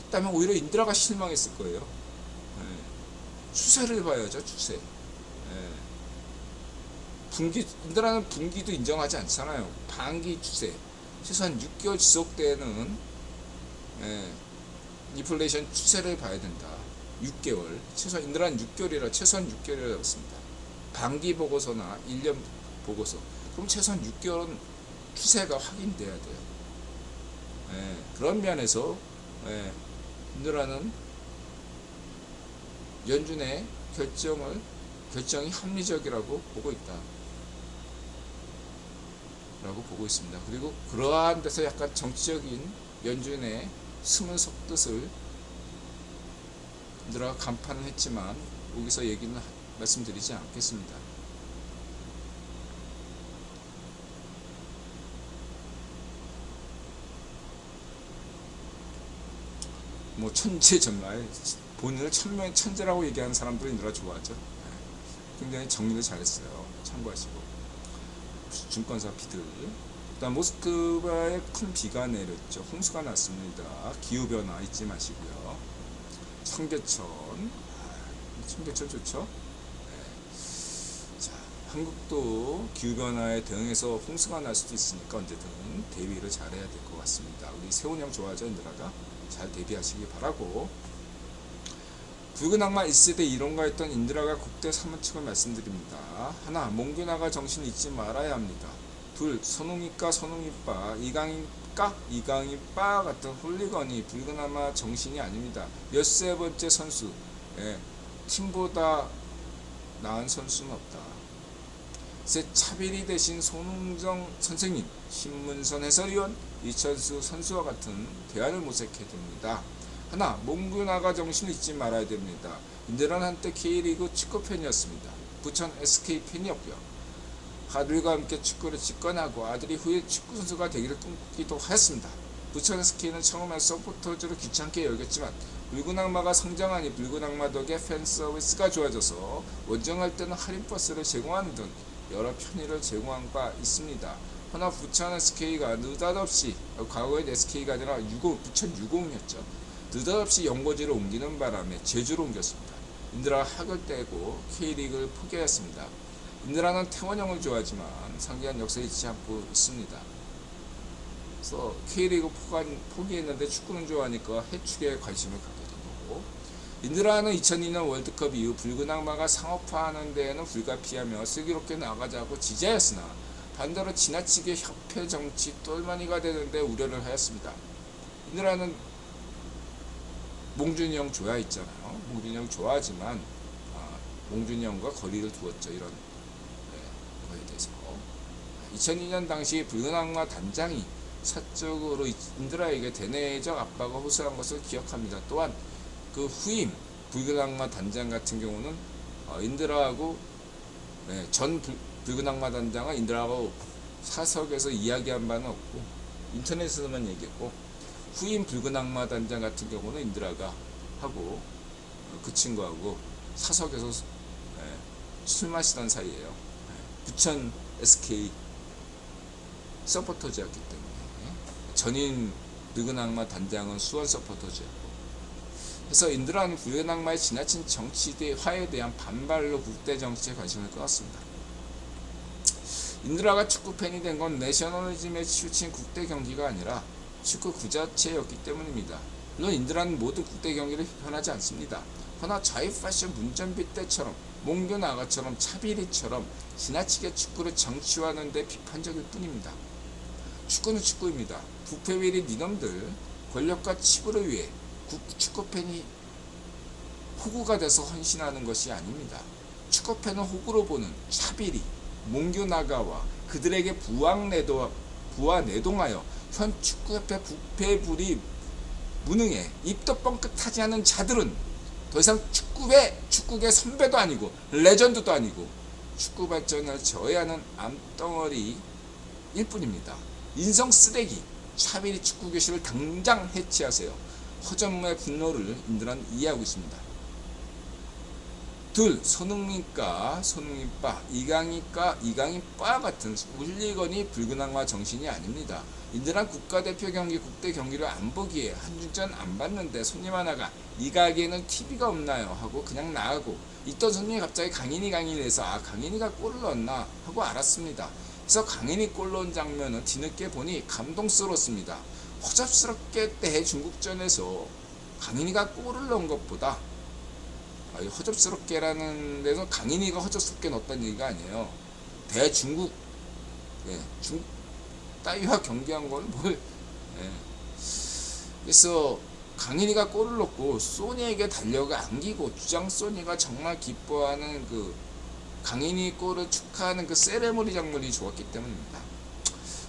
했다면 오히려 인드라가 실망했을 거예요. 추세를 봐야죠, 추세. 분기, 인드라는 분기도 인정하지 않잖아요. 반기 추세. 최소한 6개월 지속되는 인플레이션 추세를 봐야 된다. 6개월. 최소한 인드라는 6개월이라 최소한 6개월이라고 했습니다. 반기 보고서나 1년 보고서. 그럼 최소한 6개월은 추세가 확인돼야 돼요. 그런 면에서 인드라는 연준의 결정이 합리적이라고 보고 있다. 라고 보고 있습니다. 그리고 그러한 데서 약간 정치적인 연준의 숨은 속뜻을 인드라가 간파는 했지만 여기서 얘기는 말씀드리지 않겠습니다. 뭐 천재, 정말 본인을 천재라고 얘기하는 사람들이 인드라 좋아하죠. 굉장히 정리를 잘했어요. 참고하시고. 증권사 비들. 일단 모스크바에 큰 비가 내렸죠. 홍수가 났습니다. 기후변화 잊지 마시고요. 청계천 좋죠. 자, 한국도 기후변화에 대응해서 홍수가 날 수도 있으니까 언제든 대비를 잘해야 될 것 같습니다. 우리 세훈형 좋아하죠, 인드라가. 잘 대비하시기 바라고. 붉은 악마 1세대 이론가 했던 인드라가 국대 3원칙을 말씀드립니다. 하나, 몽규나가 정신을 잊지 말아야 합니다. 둘, 선웅이과 선웅이빠, 이강이빠 같은 홀리건이 붉은 악마 정신이 아닙니다. 13번째 선수, 팀보다 나은 선수는 없다. 셋, 차비리 대신 손흥정 선생님, 신문선 해설위원, 이천수 선수와 같은 대안을 모색해야 됩니다. 하나, 몽규나가 정신을 잊지 말아야 됩니다. 인드라는 한때 K리그 축구 팬이었습니다. 부천 SK 팬이었고요. 아들과 함께 축구를 직관하고 아들이 후에 축구 선수가 되기를 꿈꾸기도 하였습니다. 부천 SK는 처음에 서포터즈를 귀찮게 여겼지만 붉은 악마가 성장하니 붉은 악마 덕에 팬 서비스가 좋아져서 원정할 때는 할인버스를 제공하는 등 여러 편의를 제공한 바 있습니다. 허나 부천 SK가 느닷없이, 과거의 SK가 아니라 부천 유공이었죠. 느닷없이 연고지를 옮기는 바람에 제주로 옮겼습니다. 인드라가 학을 떼고 K리그를 포기하였습니다. 인드라는 태원형을 좋아하지만 상기한 역사를 잊지 않고 있습니다. 그래서 K리그 포기했는데 축구는 좋아하니까 해축에 관심을 갖게 된 거고, 인드라는 2002년 월드컵 이후 붉은 악마가 상업화하는 데에는 불가피하며 슬기롭게 나가자고 지지하였으나 반대로 지나치게 협회 정치 똘마니가 되는데 우려를 하였습니다. 인드라는 몽준이 형 좋아했잖아요. 몽준이 형 좋아하지만 몽준이 형과 거리를 두었죠. 이런 거에 대해서. 2002년 당시 붉은 악마 단장이 사적으로 인드라에게 대내적 압박을 호소한 것을 기억합니다. 또한 그 후임 붉은 악마 단장 같은 경우는 인드라하고 전 붉은 악마 단장은 인드라하고 사석에서 이야기한 바는 없고 인터넷에서만 얘기했고, 후임 붉은 악마 단장 같은 경우는 인드라가 하고 그 친구하고 사석에서 술 마시던 사이에요. 부천 SK 서포터즈였기 때문에 전임 늙은 악마 단장은 수원 서포터즈였고, 그래서 인드라는 붉은 악마의 지나친 정치화에 대한 반발로 국대 정치에 관심을 끌었습니다. 인드라가 축구 팬이 된 건 내셔널리즘에 치우친 국대 경기가 아니라 축구 그 자체였기 때문입니다. 물론 인드라는 모든 국대 경기를 비판하지 않습니다. 그러나 자유 패션 문전비 때처럼 몽교 나가처럼 차비리처럼 지나치게 축구를 정치화하는 데 비판적일 뿐입니다. 축구는 축구입니다. 부패비리 니놈들 권력과 치부를 위해 축구팬이 호구가 돼서 헌신하는 것이 아닙니다. 축구팬은 호구로 보는 차비리, 몽교 나가와 그들에게 부하 내동하여 현 축구협회 부패불이 무능해 입도 뻥끗하지 않은 자들은 더 이상 축구계 선배도 아니고 레전드도 아니고 축구 발전을 저해하는 암덩어리일 뿐입니다. 인성 쓰레기 차비리 축구 교실을 당장 해체하세요. 허전무의 분노를 인드라는 이해하고 있습니다. 둘, 손흥민과 손흥민빠, 이강인과 이강인빠 같은 울리거니 붉은 악마 정신이 아닙니다. 인드란 국가대표 경기, 국대 경기를 안 보기에 한주전 안 봤는데 손님 하나가 이 가게에는 TV가 없나요? 하고 그냥 나가고 있던 손님이 갑자기 강인이 해서 강인이가 골을 넣었나 하고 알았습니다. 그래서 강인이 골 넣은 장면은 뒤늦게 보니 감동스러웠습니다. 허접스럽게 대중국전에서 강인이가 골을 넣은 것보다 허접스럽게라는 데서 강인이가 허접스럽게 넣었다는 얘기가 아니에요. 대중국 중국 따위와 경기한 건 뭘. 그래서 강인이가 골을 넣고 소니에게 달려가 안기고 주장 소니가 정말 기뻐하는 그 강인이 골을 축하하는 그 세레모니 장면이 좋았기 때문입니다.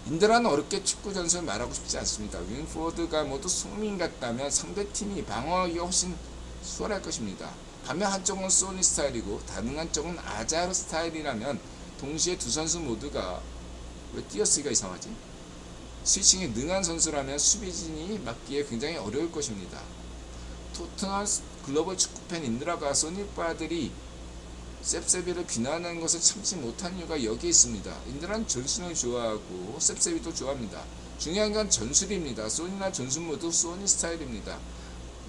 인드라는 어렵게 축구 전술을 말하고 싶지 않습니다. 윙포드가 모두 손흥민 같다면 상대팀이 방어하기가 훨씬 수월할 것입니다. 반면 한쪽은 소니 스타일이고 다른 한쪽은 아자르 스타일이라면 동시에 두 선수 모두가 왜 띄어쓰기가 이상하지? 스위칭이 능한 선수라면 수비진이 막기에 굉장히 어려울 것입니다. 토트넘 글로벌 축구팬 인드라가 소니빠들이 셉세비를 비난하는 것을 참지 못한 이유가 여기에 있습니다. 인드라는 전술을 좋아하고 셉세비도 좋아합니다. 중요한 건 전술입니다. 소니나 존슨 모두 소니 스타일입니다.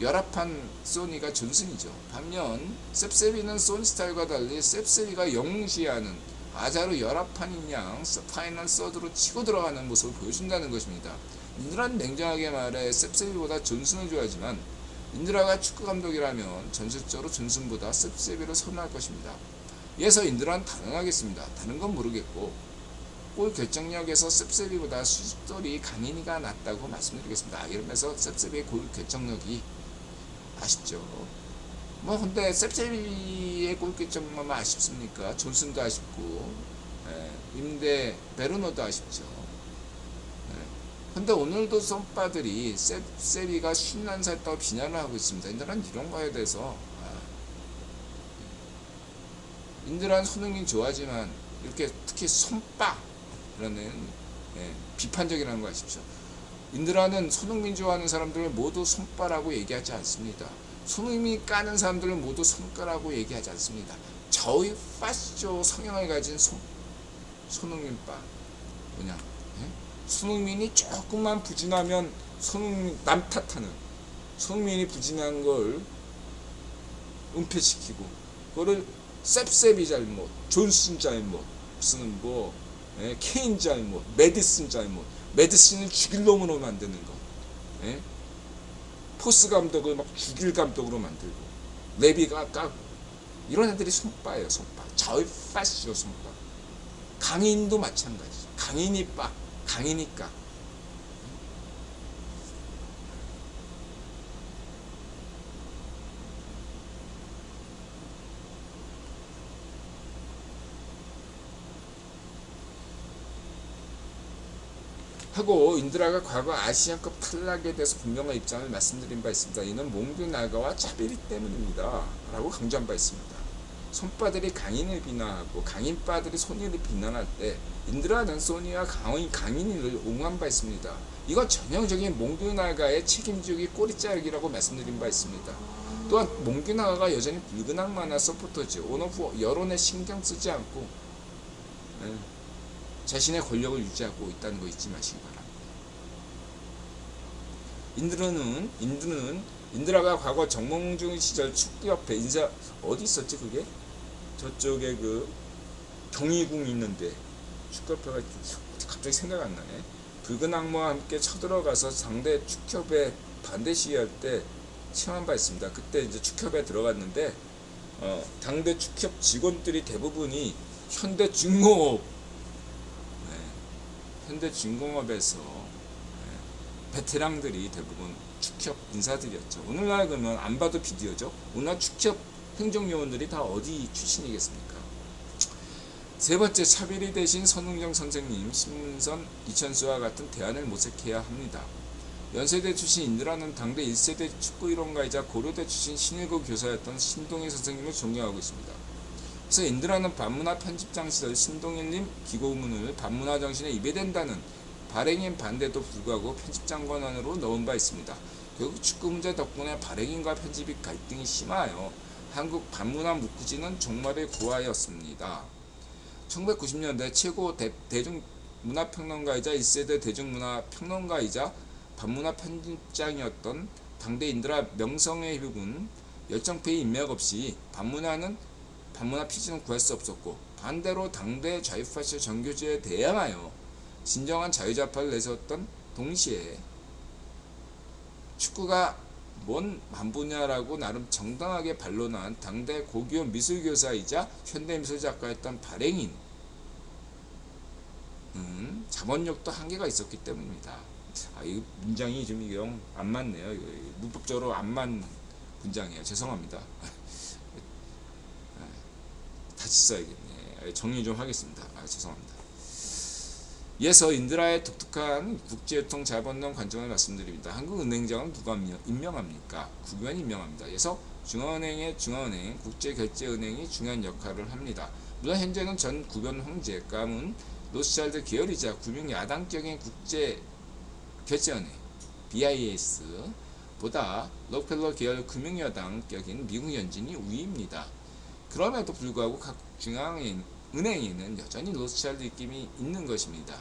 열합한 소니가 존슨이죠. 반면 셉세비는 소니 스타일과 달리 셉세비가 영시하는 아자로 열합한 양 파이널 서드로 치고 들어가는 모습을 보여준다는 것입니다. 인드라는 냉정하게 말해 셉세비보다 존슨을 좋아하지만 인드라가 축구 감독이라면 전술적으로 존슨보다 셉세비를 선호할 것입니다. 이에서 인드라는 단언하겠습니다. 다른 건 모르겠고 골 결정력에서 셉세비보다 슛돌이 강인이가 낫다고 말씀드리겠습니다. 이러면서 셉세비의 골 결정력이 아쉽죠. 근데 셉세비의 골 결정력만 아쉽습니까? 존슨도 아쉽고 임대 베르노도 아쉽죠. 근데 오늘도 손바들이 셉세비가 50살다고 비난을 하고 있습니다. 인드라는 이런 거에 대해서 인드라는 손흥민 좋아하지만 이렇게 특히 손바라는 비판적이라는 거 아십시오. 인드라는 손흥민 좋아하는 사람들을 모두 손바라고 얘기하지 않습니다. 손흥민 까는 사람들을 모두 손가라고 얘기하지 않습니다. 저의 파쇼 성향을 가진 손흥민바 뭐냐? 손흥민이 조금만 부진하면 남 탓하는, 손흥민이 부진한 걸 은폐시키고 그거를 셉세비 잘못, 존슨 잘못, 무슨 케인 잘못, 메디슨 잘못, 메디슨을 죽일 놈으로 만드는 거, 포스 감독을 막 죽일 감독으로 만들고 레비가 까고 이런 애들이 손바예요. 손바. 저의 파쇼 손바. 강인도 마찬가지죠. 강인이 빠. 강이니까. 하고 인드라가 과거 아시안컵 탈락에 대해서 분명한 입장을 말씀드린 바 있습니다. 이는 몽규 나가와 차비리 때문입니다. 라고 강조한 바 있습니다. 손바들이 강인을 비난하고 강인바들이 소니를 비난할 때 인드라는 소니와 강인이를 옹호한 바 있습니다. 이건 전형적인 몽규 나가의 책임지기 꼬리자르기라고 말씀드린 바 있습니다. 또한 몽규나가가 여전히 붉은 악마나 서포터즈, 온오프 여론에 신경 쓰지 않고 자신의 권력을 유지하고 있다는 거 잊지 마시기 바랍니다. 인드라가 과거 정몽준 시절 축구협회 인사 어디 있었지 그게? 저쪽에 그 경희궁 있는데 축구협회가 갑자기 생각 안 나네. 붉은 악마와 함께 쳐들어가서 상대 축협에 반대 시위할 때 체험한 바 있습니다. 그때 이제 축협에 들어갔는데 당대 축협 직원들이 대부분이 현대중공업 현대중공업에서 베테랑들이 대부분 축협 인사들이었죠. 오늘날 그러면 안 봐도 비디오죠. 오늘날 축협 행정요원들이 다 어디 출신이겠습니까? 세 번째, 차비리 대신 선웅정 선생님, 신문선 이천수와 같은 대안을 모색해야 합니다. 연세대 출신 인드라는 당대 1세대 축구이론가이자 고려대 출신 신일고 교사였던 신동일 선생님을 존경하고 있습니다. 그래서 인드라는 반문화 편집장 시절 신동일님 기고문을 반문화 정신에 입에댄다는 발행인 반대도 불구하고 편집장 권한으로 넣은 바 있습니다. 결국 축구 문제 덕분에 발행인과 편집이 갈등이 심하여 한국 반문화 문구지는 종말에 고하였습니다. 1990년대 최고 대중문화평론가이자 1세대 대중문화평론가이자 반문화 편집장이었던 당대 인드라 명성의 흡은 열정페이 인맥 없이 반문화 피지는 구할 수 없었고, 반대로 당대 좌익파시 정교주에 대항하여 진정한 자유좌파를 내세웠던 동시에 축구가 뭔 반분야라고 나름 정당하게 반론한 당대 고교 미술교사이자 현대미술작가였던 발행인 자본력도 한계가 있었기 때문입니다. 이 문장이 좀 영 안 맞네요. 문법적으로 안 맞는 문장이에요. 죄송합니다. 다시 써야겠네. 정리 좀 하겠습니다. 죄송합니다. 이어서 인드라의 독특한 국제유통 자본론 관점을 말씀드립니다. 한국은행장은 누가 임명합니까? 국유원이 임명합니다. 그래서 중앙은행, 국제결제은행이 중요한 역할을 합니다. 물론 현재는 전 구변 황제, 가문, 로스차일드 계열이자 구명야당적인 국제결제은행 BIS 보다 록펠러 계열 금융여당격인 미국 연준이 우위입니다. 그럼에도 불구하고 각 중앙은행에는 여전히 로스차일드 입김이 있는 것입니다.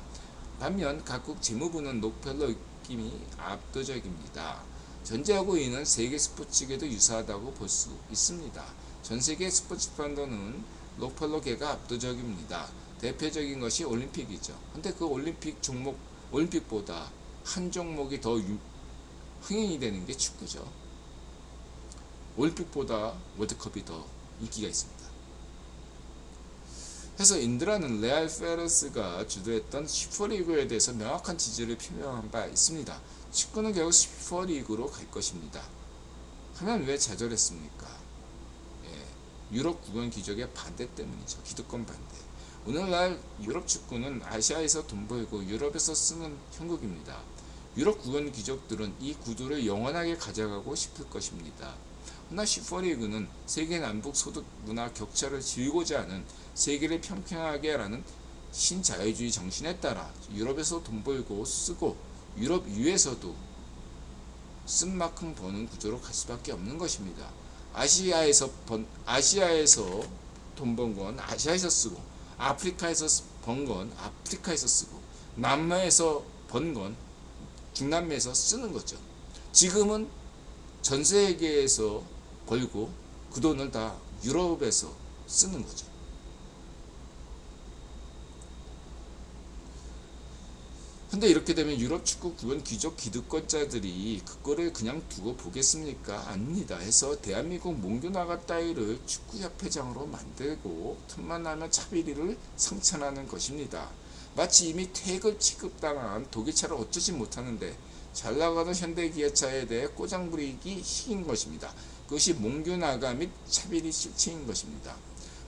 반면 각국 재무부는 록펠러 입김이 압도적입니다. 전제하고 이는 세계 스포츠계도 유사하다고 볼 수 있습니다. 전세계 스포츠 펀드는 록펠러계가 압도적입니다. 대표적인 것이 올림픽이죠. 근데 그 올림픽보다 한 종목이 더 흥행이 되는 게 축구죠. 올림픽보다 월드컵이 더 인기가 있습니다. 그래서 인드라는 레알 페레스가 주도했던 슈퍼리그에 대해서 명확한 지지를 표명한 바 있습니다. 축구는 결국 슈퍼리그로 갈 것입니다. 하면 왜 좌절했습니까? 유럽 구건 귀족의 반대 때문이죠. 기득권 반대. 오늘날 유럽 축구는 아시아에서 돈 벌고 유럽에서 쓰는 형국입니다. 유럽 구건 귀족들은 이 구도를 영원하게 가져가고 싶을 것입니다. 그러나 슈퍼리그는 세계 남북 소득 문화 격차를 지우고자 하는 세계를 평평하게 하라는 신자유주의 정신에 따라 유럽에서 돈 벌고 쓰고 유럽 이외에서도 쓴 만큼 버는 구조로 갈 수밖에 없는 것입니다. 아시아에서 돈 번 건 아시아에서 쓰고, 아프리카에서 번 건 아프리카에서 쓰고, 남미에서 번 건 중남미에서 쓰는 거죠. 지금은 전 세계에서 벌고 그 돈을 다 유럽에서 쓰는 거죠. 근데 이렇게 되면 유럽 축구 구원 귀족 기득권자들이 그거를 그냥 두고 보겠습니까? 아닙니다. 해서 대한민국 몽규나가 따위를 축구협회장으로 만들고 틈만 나면 차비리를 성찬하는 것입니다. 마치 이미 퇴글 취급당한 독일차를 어쩌지 못하는데 잘 나가는 현대기아차에 대해 꼬장부리기 식인 것입니다. 그것이 몽규나가 및 차비리 실체인 것입니다.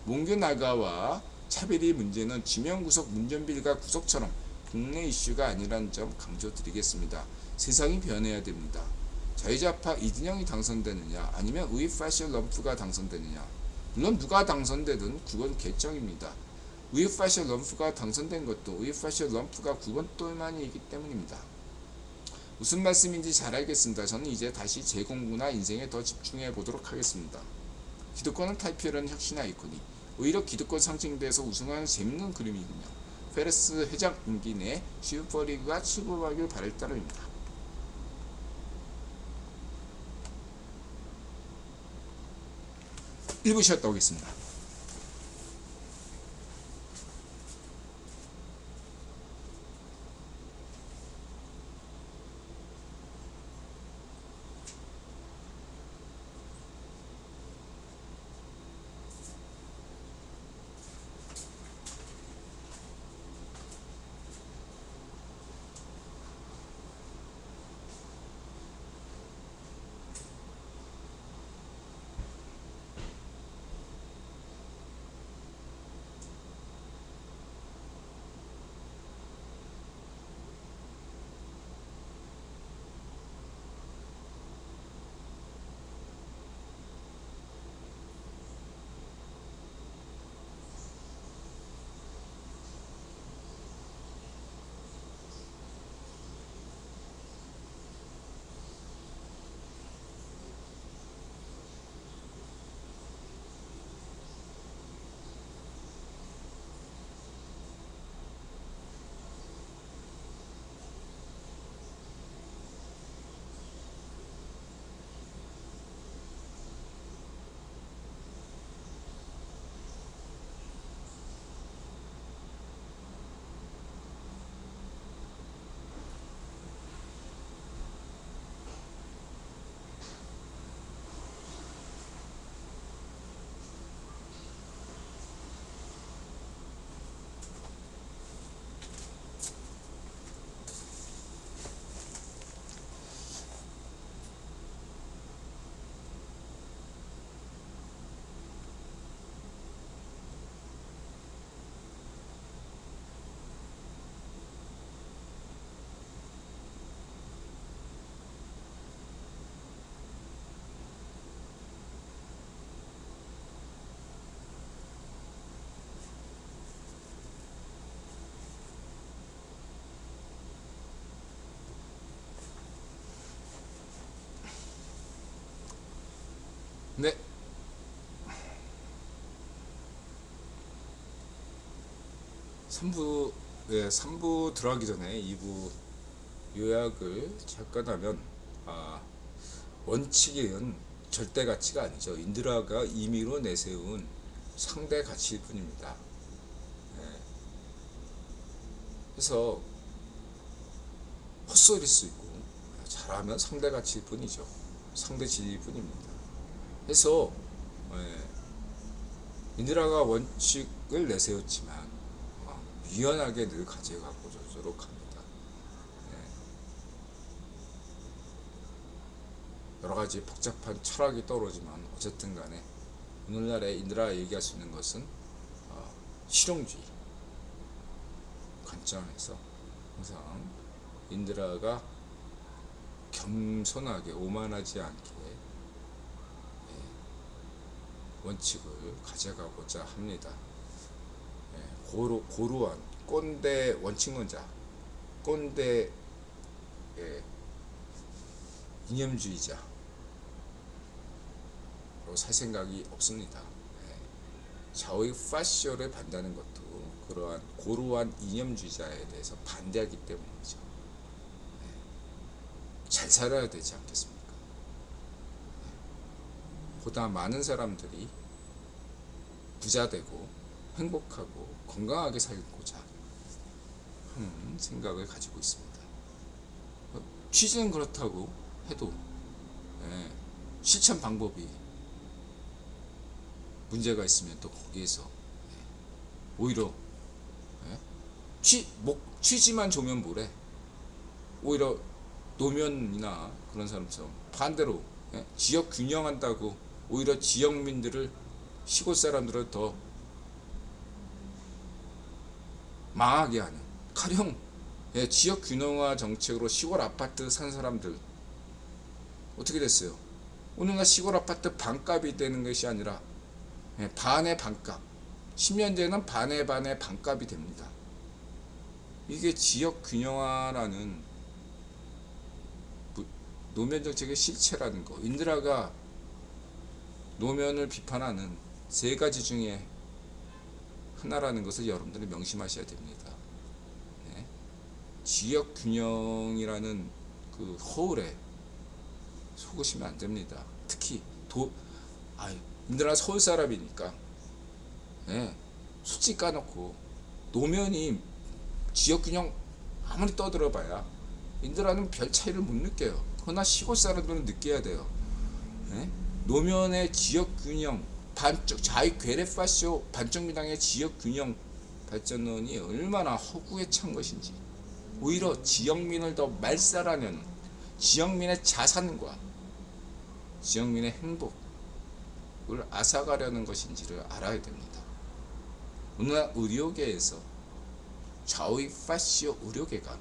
몽규나가와 차비리 문제는 지명구속 문전빌과 구속처럼 국내 이슈가 아니라는 점 강조드리겠습니다. 세상이 변해야 됩니다. 자유좌파 이진영이 당선되느냐 아니면 우이파셜 럼프가 당선되느냐, 물론 누가 당선되든 그건 결정입니다. 우이파셜 럼프가 당선된 것도 우이파셜 럼프가 9번 똘만이기 때문입니다. 무슨 말씀인지 잘 알겠습니다. 저는 이제 다시 제 공부나 인생에 더 집중해 보도록 하겠습니다. 기득권을 탈피하려는 혁신의 아이콘이 오히려 기득권 상징대에서 우승하는 재밌는 그림이군요. 페레스 회장 임기 내 슈퍼리그가 출범하길 바랄 따름입니다. 일부 쉬었다 오겠습니다. 네. 3부, 예, 3부 들어가기 전에 2부 요약을 잠깐 하면, 원칙은 절대 가치가 아니죠. 인드라가 임의로 내세운 상대 가치일 뿐입니다. 예. 그래서 헛소리일 수 있고, 잘하면 상대 가치일 뿐이죠. 상대 진리일 뿐입니다. 그래서 인드라가 원칙을 내세웠지만 유연하게 늘 가져가도록 합니다. 여러 가지 복잡한 철학이 떠오르지만 어쨌든 간에 오늘날의 인드라가 얘기할 수 있는 것은 실용주의 관점에서 항상 인드라가 겸손하게 오만하지 않게 원칙을 가져가고자 합니다. 고루한 꼰대 원칙론자, 꼰대 이념주의자로 살 생각이 없습니다. 좌우의 파시오를 반대하는 것도 그러한 고루한 이념주의자에 대해서 반대하기 때문이죠. 잘 살아야 되지 않겠습니까? 보다 많은 사람들이 부자되고 행복하고 건강하게 살고자 하는 생각을 가지고 있습니다. 취지는 그렇다고 해도 실천 방법이 문제가 있으면 또 거기에서 오히려 취지만 좋으면 뭐래, 오히려 노면이나 그런 사람처럼 반대로 지역 균형한다고 오히려 지역민들을, 시골 사람들을 더 망하게 하는, 가령 지역 균형화 정책으로 시골 아파트 산 사람들 어떻게 됐어요? 오늘날 시골 아파트 반값이 되는 것이 아니라 반의 반값, 10년 전에는 반의 반값이 됩니다. 이게 지역 균형화라는 노면 정책의 실체라는 거, 인드라가 노면을 비판하는 세 가지 중에 하나라는 것을 여러분들이 명심하셔야 됩니다. 네. 지역 균형이라는 그 허울에 속으시면 안 됩니다. 특히 인드라 서울 사람이니까, 네. 솔직히 까놓고 노면이 지역 균형 아무리 떠들어봐야 인드라는 별 차이를 못 느껴요. 그러나 시골 사람들은 느껴야 돼요. 네? 노면의 지역 균형, 반쪽 자유 괴레파쇼 반쪽 미당의 지역 균형 발전론이 얼마나 허구에 찬 것인지, 오히려 지역민을 더 말살하는, 지역민의 자산과 지역민의 행복을 앗아가려는 것인지를 알아야 됩니다. 오늘 의료계에서 좌우 파시오 의료협회가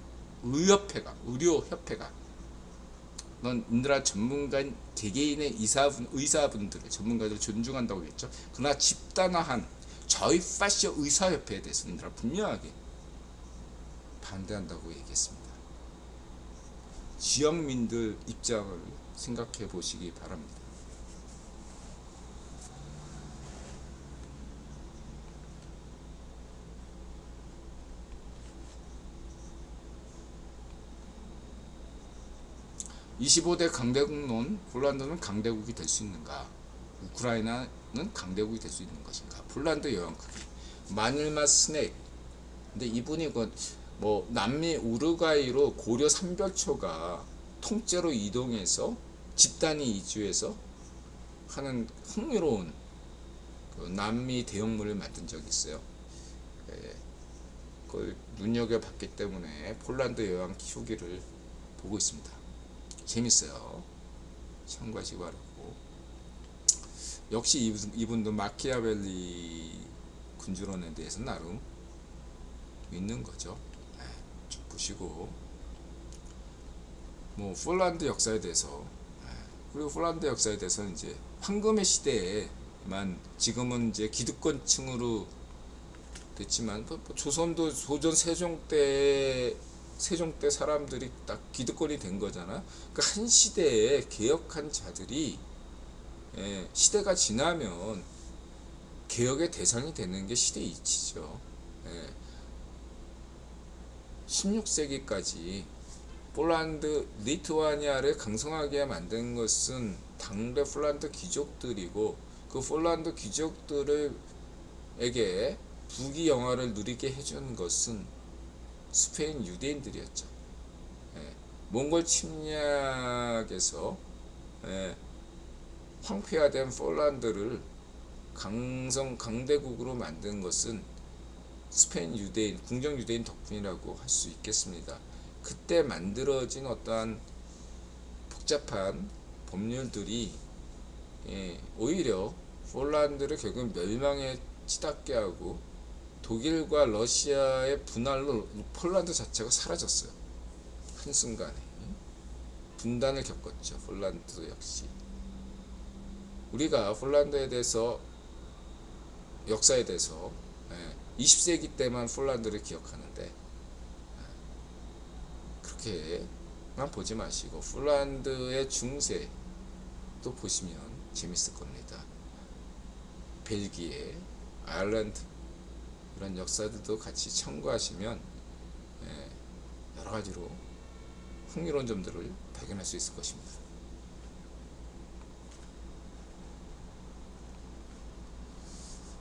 넌 인드라 전문가인 개개인의 의사분들을 전문가들을 존중한다고 했죠. 그러나 집단화한 좌우 파시오 의사협회에 대해서 인드라 분명하게 반대한다고 얘기했습니다. 지역민들 입장을 생각해 보시기 바랍니다. (25대) 강대국론, 폴란드는 강대국이 될 수 있는가? 우크라이나는 강대국이 될 수 있는 것인가? 폴란드 여왕 크기, 마닐마 스낵. 근데 이분이 남미 우루과이로 고려 삼별초가 통째로 이동해서 집단이 이주해서 하는 흥미로운 그 남미 대형물을 만든 적이 있어요. 그걸 눈여겨봤기 때문에 폴란드 여왕 키우기를 보고 있습니다. 재밌어요. 참고하시기 바라고. 역시 이분도 마키아벨리 군주론에 대해서 나름 있는 거죠. 쭉 보시고, 폴란드 역사에 대해서, 그리고 폴란드 역사에 대해서는 이제 황금의 시대에만, 지금은 이제 기득권층으로 됐지만, 조선도 조선 세종 때 사람들이 딱 기득권이 된 거잖아. 그러니까 한 시대에 개혁한 자들이 시대가 지나면 개혁의 대상이 되는 게 시대 이치죠. 16세기까지 폴란드, 리투아니아를 강성하게 만든 것은 당대 폴란드 귀족들이고, 그 폴란드 귀족들에게 부귀 영화를 누리게 해준 것은 스페인 유대인들이었죠. 몽골 침략에서 황폐화된 폴란드를 강대국으로 만든 것은 스페인 유대인, 궁정 유대인 덕분이라고 할 수 있겠습니다. 그때 만들어진 어떠한 복잡한 법률들이 오히려 폴란드를 결국 멸망에 치닫게 하고, 독일과 러시아의 분할로 폴란드 자체가 사라졌어요. 한순간에 분단을 겪었죠. 폴란드 역시. 우리가 폴란드에 대해서, 역사에 대해서 20세기 때만 폴란드를 기억하는데, 그렇게만 보지 마시고 폴란드의 중세도 보시면 재밌을 겁니다. 벨기에, 아일랜드, 이런 역사들도 같이 참고하시면 여러 가지로 흥미로운 점들을 발견할 수 있을 것입니다.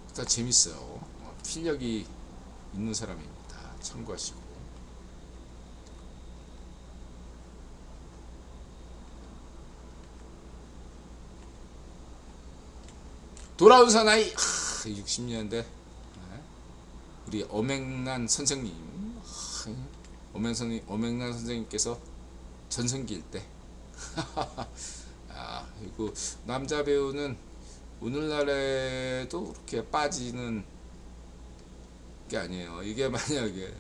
일단 재밌어요. 필력이 있는 사람입니다. 참고하시고. 돌아온 사나이 60년대 우리 엄앵란 선생님, 엄앵란 선생님께서 전성기일 때 그리고 남자 배우는 오늘날에도 그렇게 빠지는 게 아니에요. 이게 만약에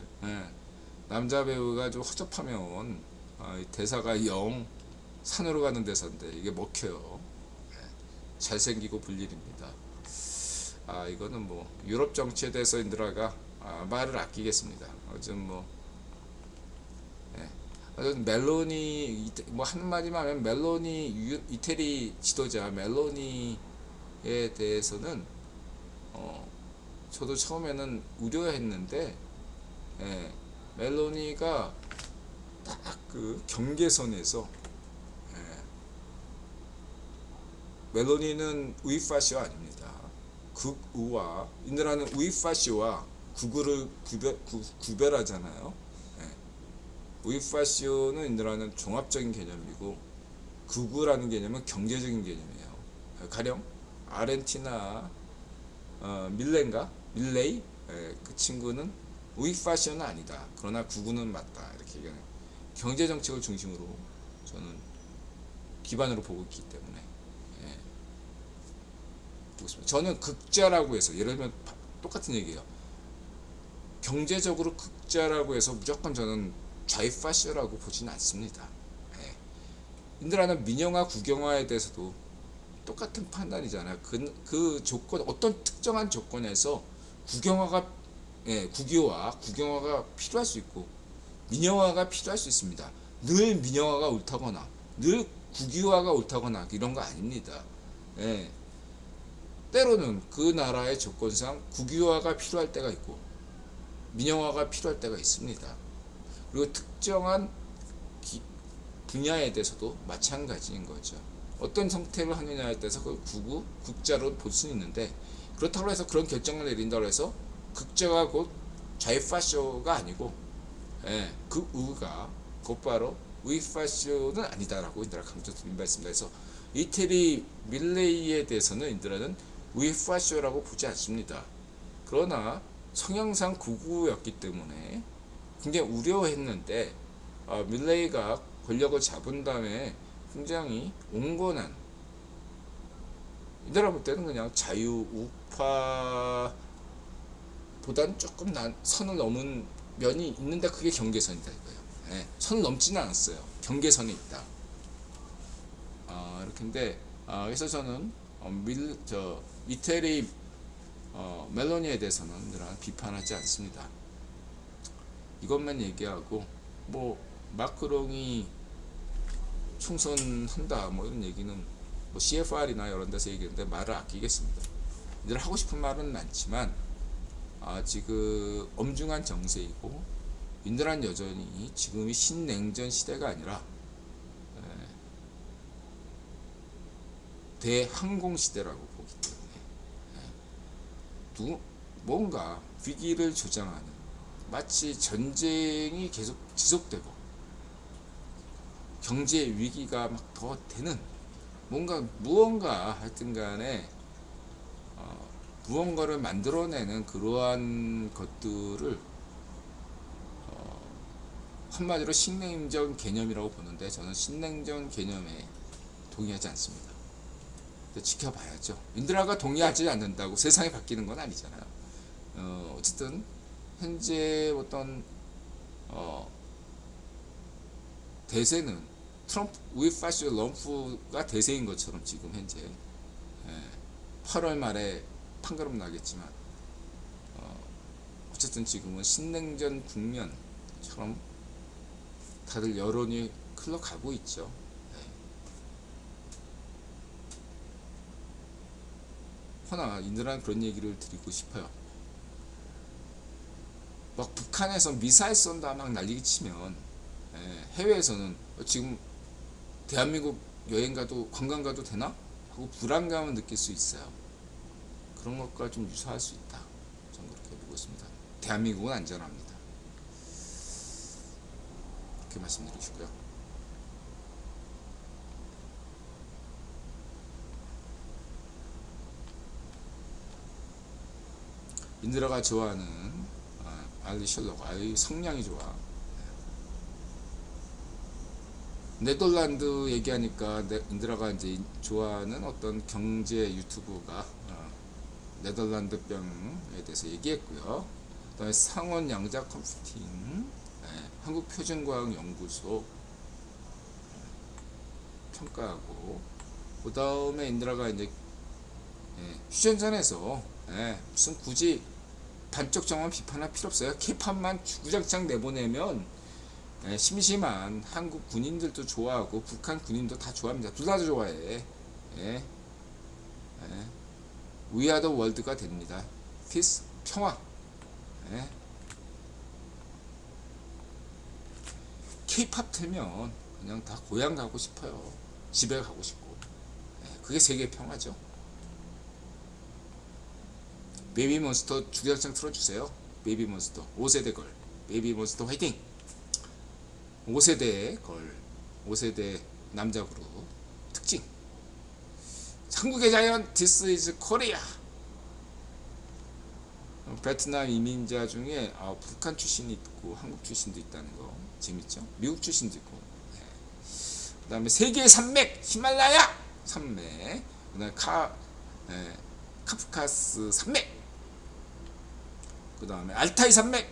남자 배우가 좀 허접하면 대사가 영 산으로 가는 대사인데 이게 먹혀요. 잘생기고 불일입니다. 이거는 유럽 정치에 대해서 인드라가 말을 아끼겠습니다. 좀 멜로니 뭐 한마디만 하면 멜로니 이태리 지도자 멜로니에 대해서는 저도 처음에는 우려했는데 예, 멜로니가 딱 그 경계선에서 예, 멜로니는 우이파시오 아닙니다. 극우와 인도라는 우이파시오와 극우를 구별하잖아요. 예, 우이파시오는 인도라는 종합적인 개념이고 극우라는 개념은 경제적인 개념이에요. 가령 아르헨티나 밀레이 그 친구는 우이파시오는 아니다. 그러나 극우는 맞다. 이렇게 얘기하는 경제 정책을 중심으로 저는 기반으로 보고 있기 때문에 예, 저는 극자라고 해서 예를 들면 똑같은 얘기예요. 경제적으로 극자라고 해서 무조건 저는 좌이파시오라고 보지는 않습니다. 예. 인도라는 민영화 국영화에 대해서도 똑같은 판단이잖아요. 그 조건 어떤 특정한 조건에서 국영화가 국영화가 필요할 수 있고 민영화가 필요할 수 있습니다. 늘 민영화가 옳다거나 늘 국유화가 옳다거나 이런 거 아닙니다. 예. 때로는 그 나라의 조건상 국유화가 필요할 때가 있고 민영화가 필요할 때가 있습니다. 그리고 특정한 분야에 대해서도 마찬가지인 거죠. 어떤 선택을 하느냐에 따라서 그걸 극자로 볼 수 있는데 그렇다고 해서 그런 결정을 내린다고 해서 극자가 곧 좌이파쇼가 아니고 예, 그 우가 곧바로 우이파쇼는 아니다라고 인드라 강조드린 말씀입니다. 그래서 이태리 밀레이에 대해서는 인드라는 우이파쇼라고 보지 않습니다. 그러나 성향상 극우였기 때문에 굉장히 우려했는데 밀레이가 권력을 잡은 다음에 굉장히 온건한 인드라 볼 때는 그냥 자유우파보단 조금 선을 넘은 면이 있는데 그게 경계선이다 이거예요. 예, 선을 넘지는 않았어요. 경계선에 있다. 이렇게인데 그래서 저는 이태리 멜로니에 대해서는 늘 비판하지 않습니다. 이것만 얘기하고 뭐 마크롱이 총선한다 뭐 이런 얘기는 뭐 CFR이나 이런 데서 얘기했는데 말을 아끼겠습니다. 늘 하고 싶은 말은 많지만 지금 엄중한 정세이고 인도란 여전히 지금이 신냉전 시대가 아니라 대항공 시대라고 보기 때문에 뭔가 위기를 조장하는 마치 전쟁이 계속 지속되고 경제 위기가 막 더 되는 무언가 하여튼 간에 무언가를 만들어내는 그러한 것들을 한마디로 신냉전 개념이라고 보는데 저는 신냉전 개념에 동의하지 않습니다. 지켜봐야죠. 인드라가 동의하지 않는다고 세상이 바뀌는 건 아니잖아요. 어쨌든 현재 어떤 대세는 트럼프 우이파쇼 럼프가 대세인 것처럼 지금 현재 8월 말에 판가름 나겠지만 어쨌든 지금은 신냉전 국면처럼 다들 여론이 흘러가고 있죠. 허나 인도라는 그런 얘기를 드리고 싶어요. 막 북한에서 미사일 쏜다 막 난리를 치면 해외에서는 지금 대한민국 여행 가도 관광 가도 되나? 하고 불안감을 느낄 수 있어요. 그런 것과 좀 유사할 수 있다. 저는 그렇게 보고 있습니다. 대한민국은 안전합니다. 이렇게 말씀드리시고요. 인드라가 좋아하는 알리 셜록, 성량이 좋아. 네덜란드 얘기하니까 인드라가 이제 좋아하는 어떤 경제 유튜브가 네덜란드 병에 대해서 얘기했고요. 그다음에 상원 양자 컴퓨팅, 한국표준과학연구소 평가하고, 그다음에 인드라가 이제 휴전선에서 무슨 굳이 반쪽 정황 비판할 필요 없어요. 개판만 주구장창 내보내면 심심한 한국 군인들도 좋아하고 북한 군인도 다 좋아합니다. 둘 다 좋아해. 예. 위아더 월드가 됩니다. 피스 평화. 케이팝 틀면 그냥 다 고향 가고 싶어요. 집에 가고 싶고. 그게 세계 평화죠. 베이비몬스터 주구장창 틀어주세요. 베이비몬스터 5세대 걸. 베이비몬스터 화이팅. 5세대 걸. 5세대 남자 그룹 특징. 한국의 자연 This is Korea. 베트남 이민자 중에 북한 출신이 있고 한국 출신도 있다는 거 재밌죠. 미국 출신도 있고. 그 다음에 세계의 산맥 히말라야 산맥. 그 다음에 카프카스 산맥. 그 다음에 알타이 산맥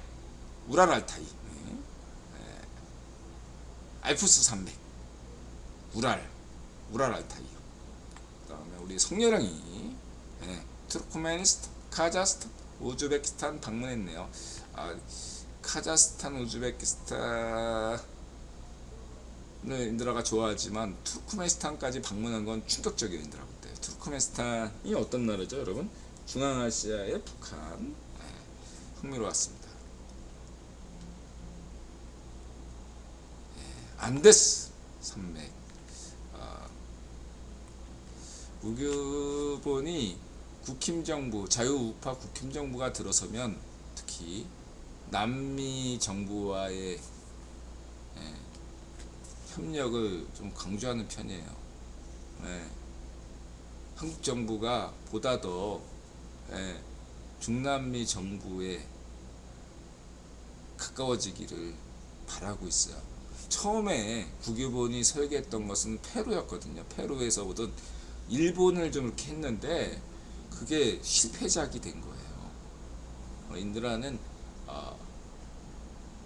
우랄 알타이. 알프스 산맥 우랄 알타이. 그 다음에 우리 송여령이 투르크메니스탄 카자흐스탄 우즈베키스탄 방문했네요. 카자흐스탄 우즈베키스탄을 인드라가 좋아하지만 투르크메니스탄까지 방문한 건 충격적이에요. 인드라 그때. 투르크메니스탄이 어떤 나라죠 여러분? 중앙아시아의 북한. 흥미로웠습니다. 안데스 산맥. 우규본이 국힘정부 자유우파 국힘정부가 들어서면 특히 남미 정부와의 협력을 좀 강조하는 편이에요. 한국 정부가 보다 더 중남미 정부에 가까워지기를 바라고 있어요. 처음에 국유본이 설계했던 것은 페루였거든요. 페루에서부터 일본을 좀 이렇게 했는데 그게 실패작이 된 거예요. 인드라는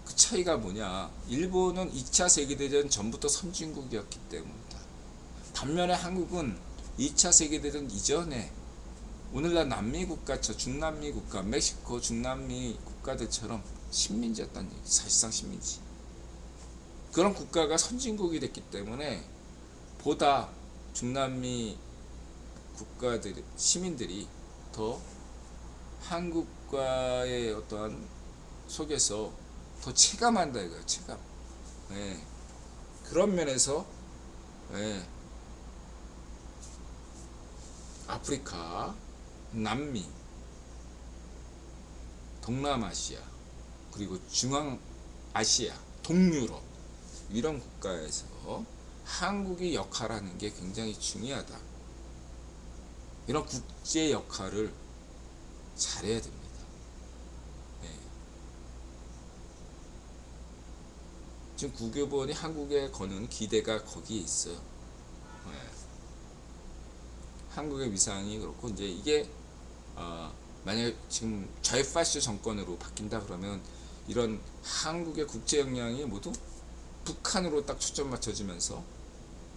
그 차이가 뭐냐, 일본은 2차 세계대전 전부터 선진국이었기 때문이다. 반면에 한국은 2차 세계대전 이전에 오늘날 남미 국가, 중남미 국가, 멕시코 중남미 국가들처럼 식민지였다는 얘기, 사실상 식민지. 그런 국가가 선진국이 됐기 때문에 보다 중남미 국가들, 시민들이 더 한국과의 어떠한 속에서 더 체감한다 이거예요. 체감. 그런 면에서 아프리카, 남미, 동남아시아, 그리고 중앙아시아, 동유럽 이런 국가에서 한국의 역할하는 게 굉장히 중요하다. 이런 국제 역할을 잘해야 됩니다. 지금 국유본이 한국에 거는 기대가 거기에 있어요. 한국의 위상이 그렇고, 이제 이게 만약에 지금 좌파시 정권으로 바뀐다 그러면 이런 한국의 국제 역량이 모두 북한으로 딱 초점 맞춰지면서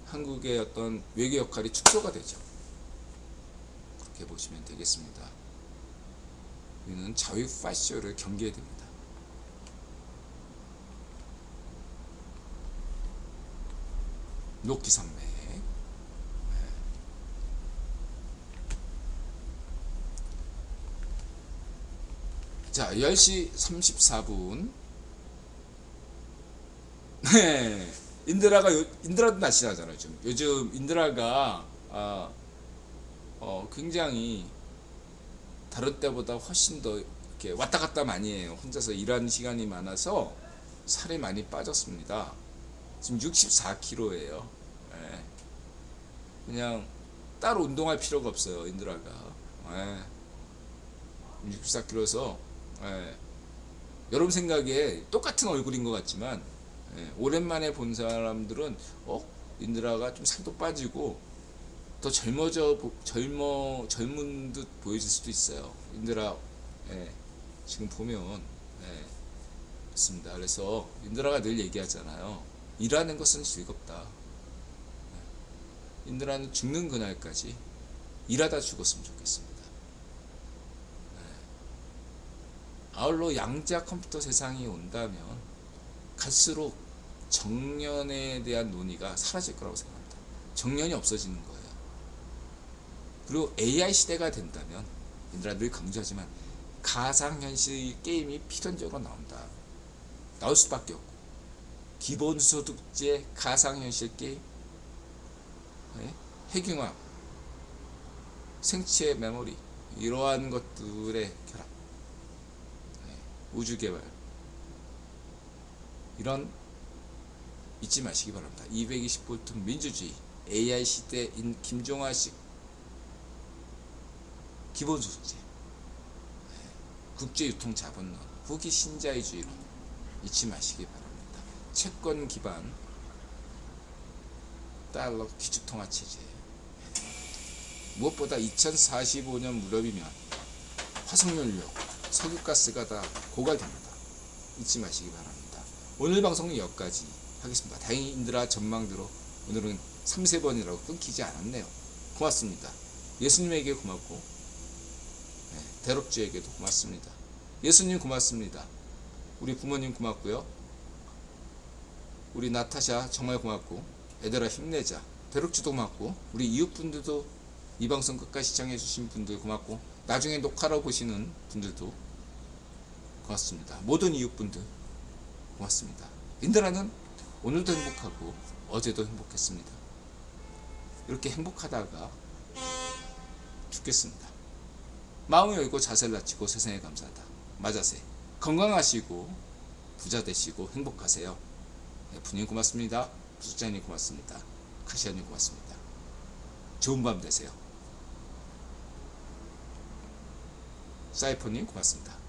한국의 어떤 외교 역할이 축소가 되죠. 그렇게 보시면 되겠습니다. 우리는 좌파시를 경계해야 됩니다. 노키 산맥. 자, 10시 34분. 인드라도 날씬하잖아요. 요즘 인드라가 굉장히 다른 때보다 훨씬 더 이렇게 왔다 갔다 많이 해요. 혼자서 일하는 시간이 많아서 살이 많이 빠졌습니다. 지금 64kg예요. 그냥 따로 운동할 필요가 없어요. 인드라가 64kg에서 여러분 생각에 똑같은 얼굴인 것 같지만 오랜만에 본 사람들은 인드라가 좀 살도 빠지고 더 젊은 듯 보여질 수도 있어요. 인드라 지금 보면 그렇습니다. 그래서 인드라가 늘 얘기하잖아요. 일하는 것은 즐겁다. 인드라는 죽는 그날까지 일하다 죽었으면 좋겠습니다. 아울러 양자 컴퓨터 세상이 온다면 갈수록 정년에 대한 논의가 사라질 거라고 생각합니다. 정년이 없어지는 거예요. 그리고 AI 시대가 된다면, 얘들아 늘 강조하지만 가상현실 게임이 필연적으로 나올 수밖에 없고, 기본소득제 가상현실 게임, 핵융합, 생체 메모리, 이러한 것들의 결합, 우주개발, 이런 잊지 마시기 바랍니다. 220V 민주주의, AI 시대인 김종하식 기본소득제, 국제유통자본론, 후기 신자유주의론 잊지 마시기 바랍니다. 채권 기반 달러 기축통화체제, 무엇보다 2045년 무렵이면 화석연료, 석유가스가 다 고갈됩니다. 잊지 마시기 바랍니다. 오늘 방송은 여기까지 하겠습니다. 다행히 인들아 전망대로 오늘은 3~4번이라고 끊기지 않았네요. 고맙습니다. 예수님에게 고맙고, 대럭주에게도 고맙습니다. 예수님 고맙습니다. 우리 부모님 고맙고요. 우리 나타샤 정말 고맙고, 애들아 힘내자. 대럭주도 고맙고, 우리 이웃분들도 이 방송 끝까지 시청해 주신 분들 고맙고, 나중에 녹화로 보시는 분들도 고맙습니다. 모든 이웃분들 고맙습니다. 인드라는 오늘도 행복하고 어제도 행복했습니다. 이렇게 행복하다가 죽겠습니다. 마음을 열고 자세를 낮추고 세상에 감사하다. 마자세. 건강하시고 부자 되시고 행복하세요. 부님 고맙습니다. 부숙장님 고맙습니다. 카시아님 고맙습니다. 좋은 밤 되세요. 사이퍼님 고맙습니다.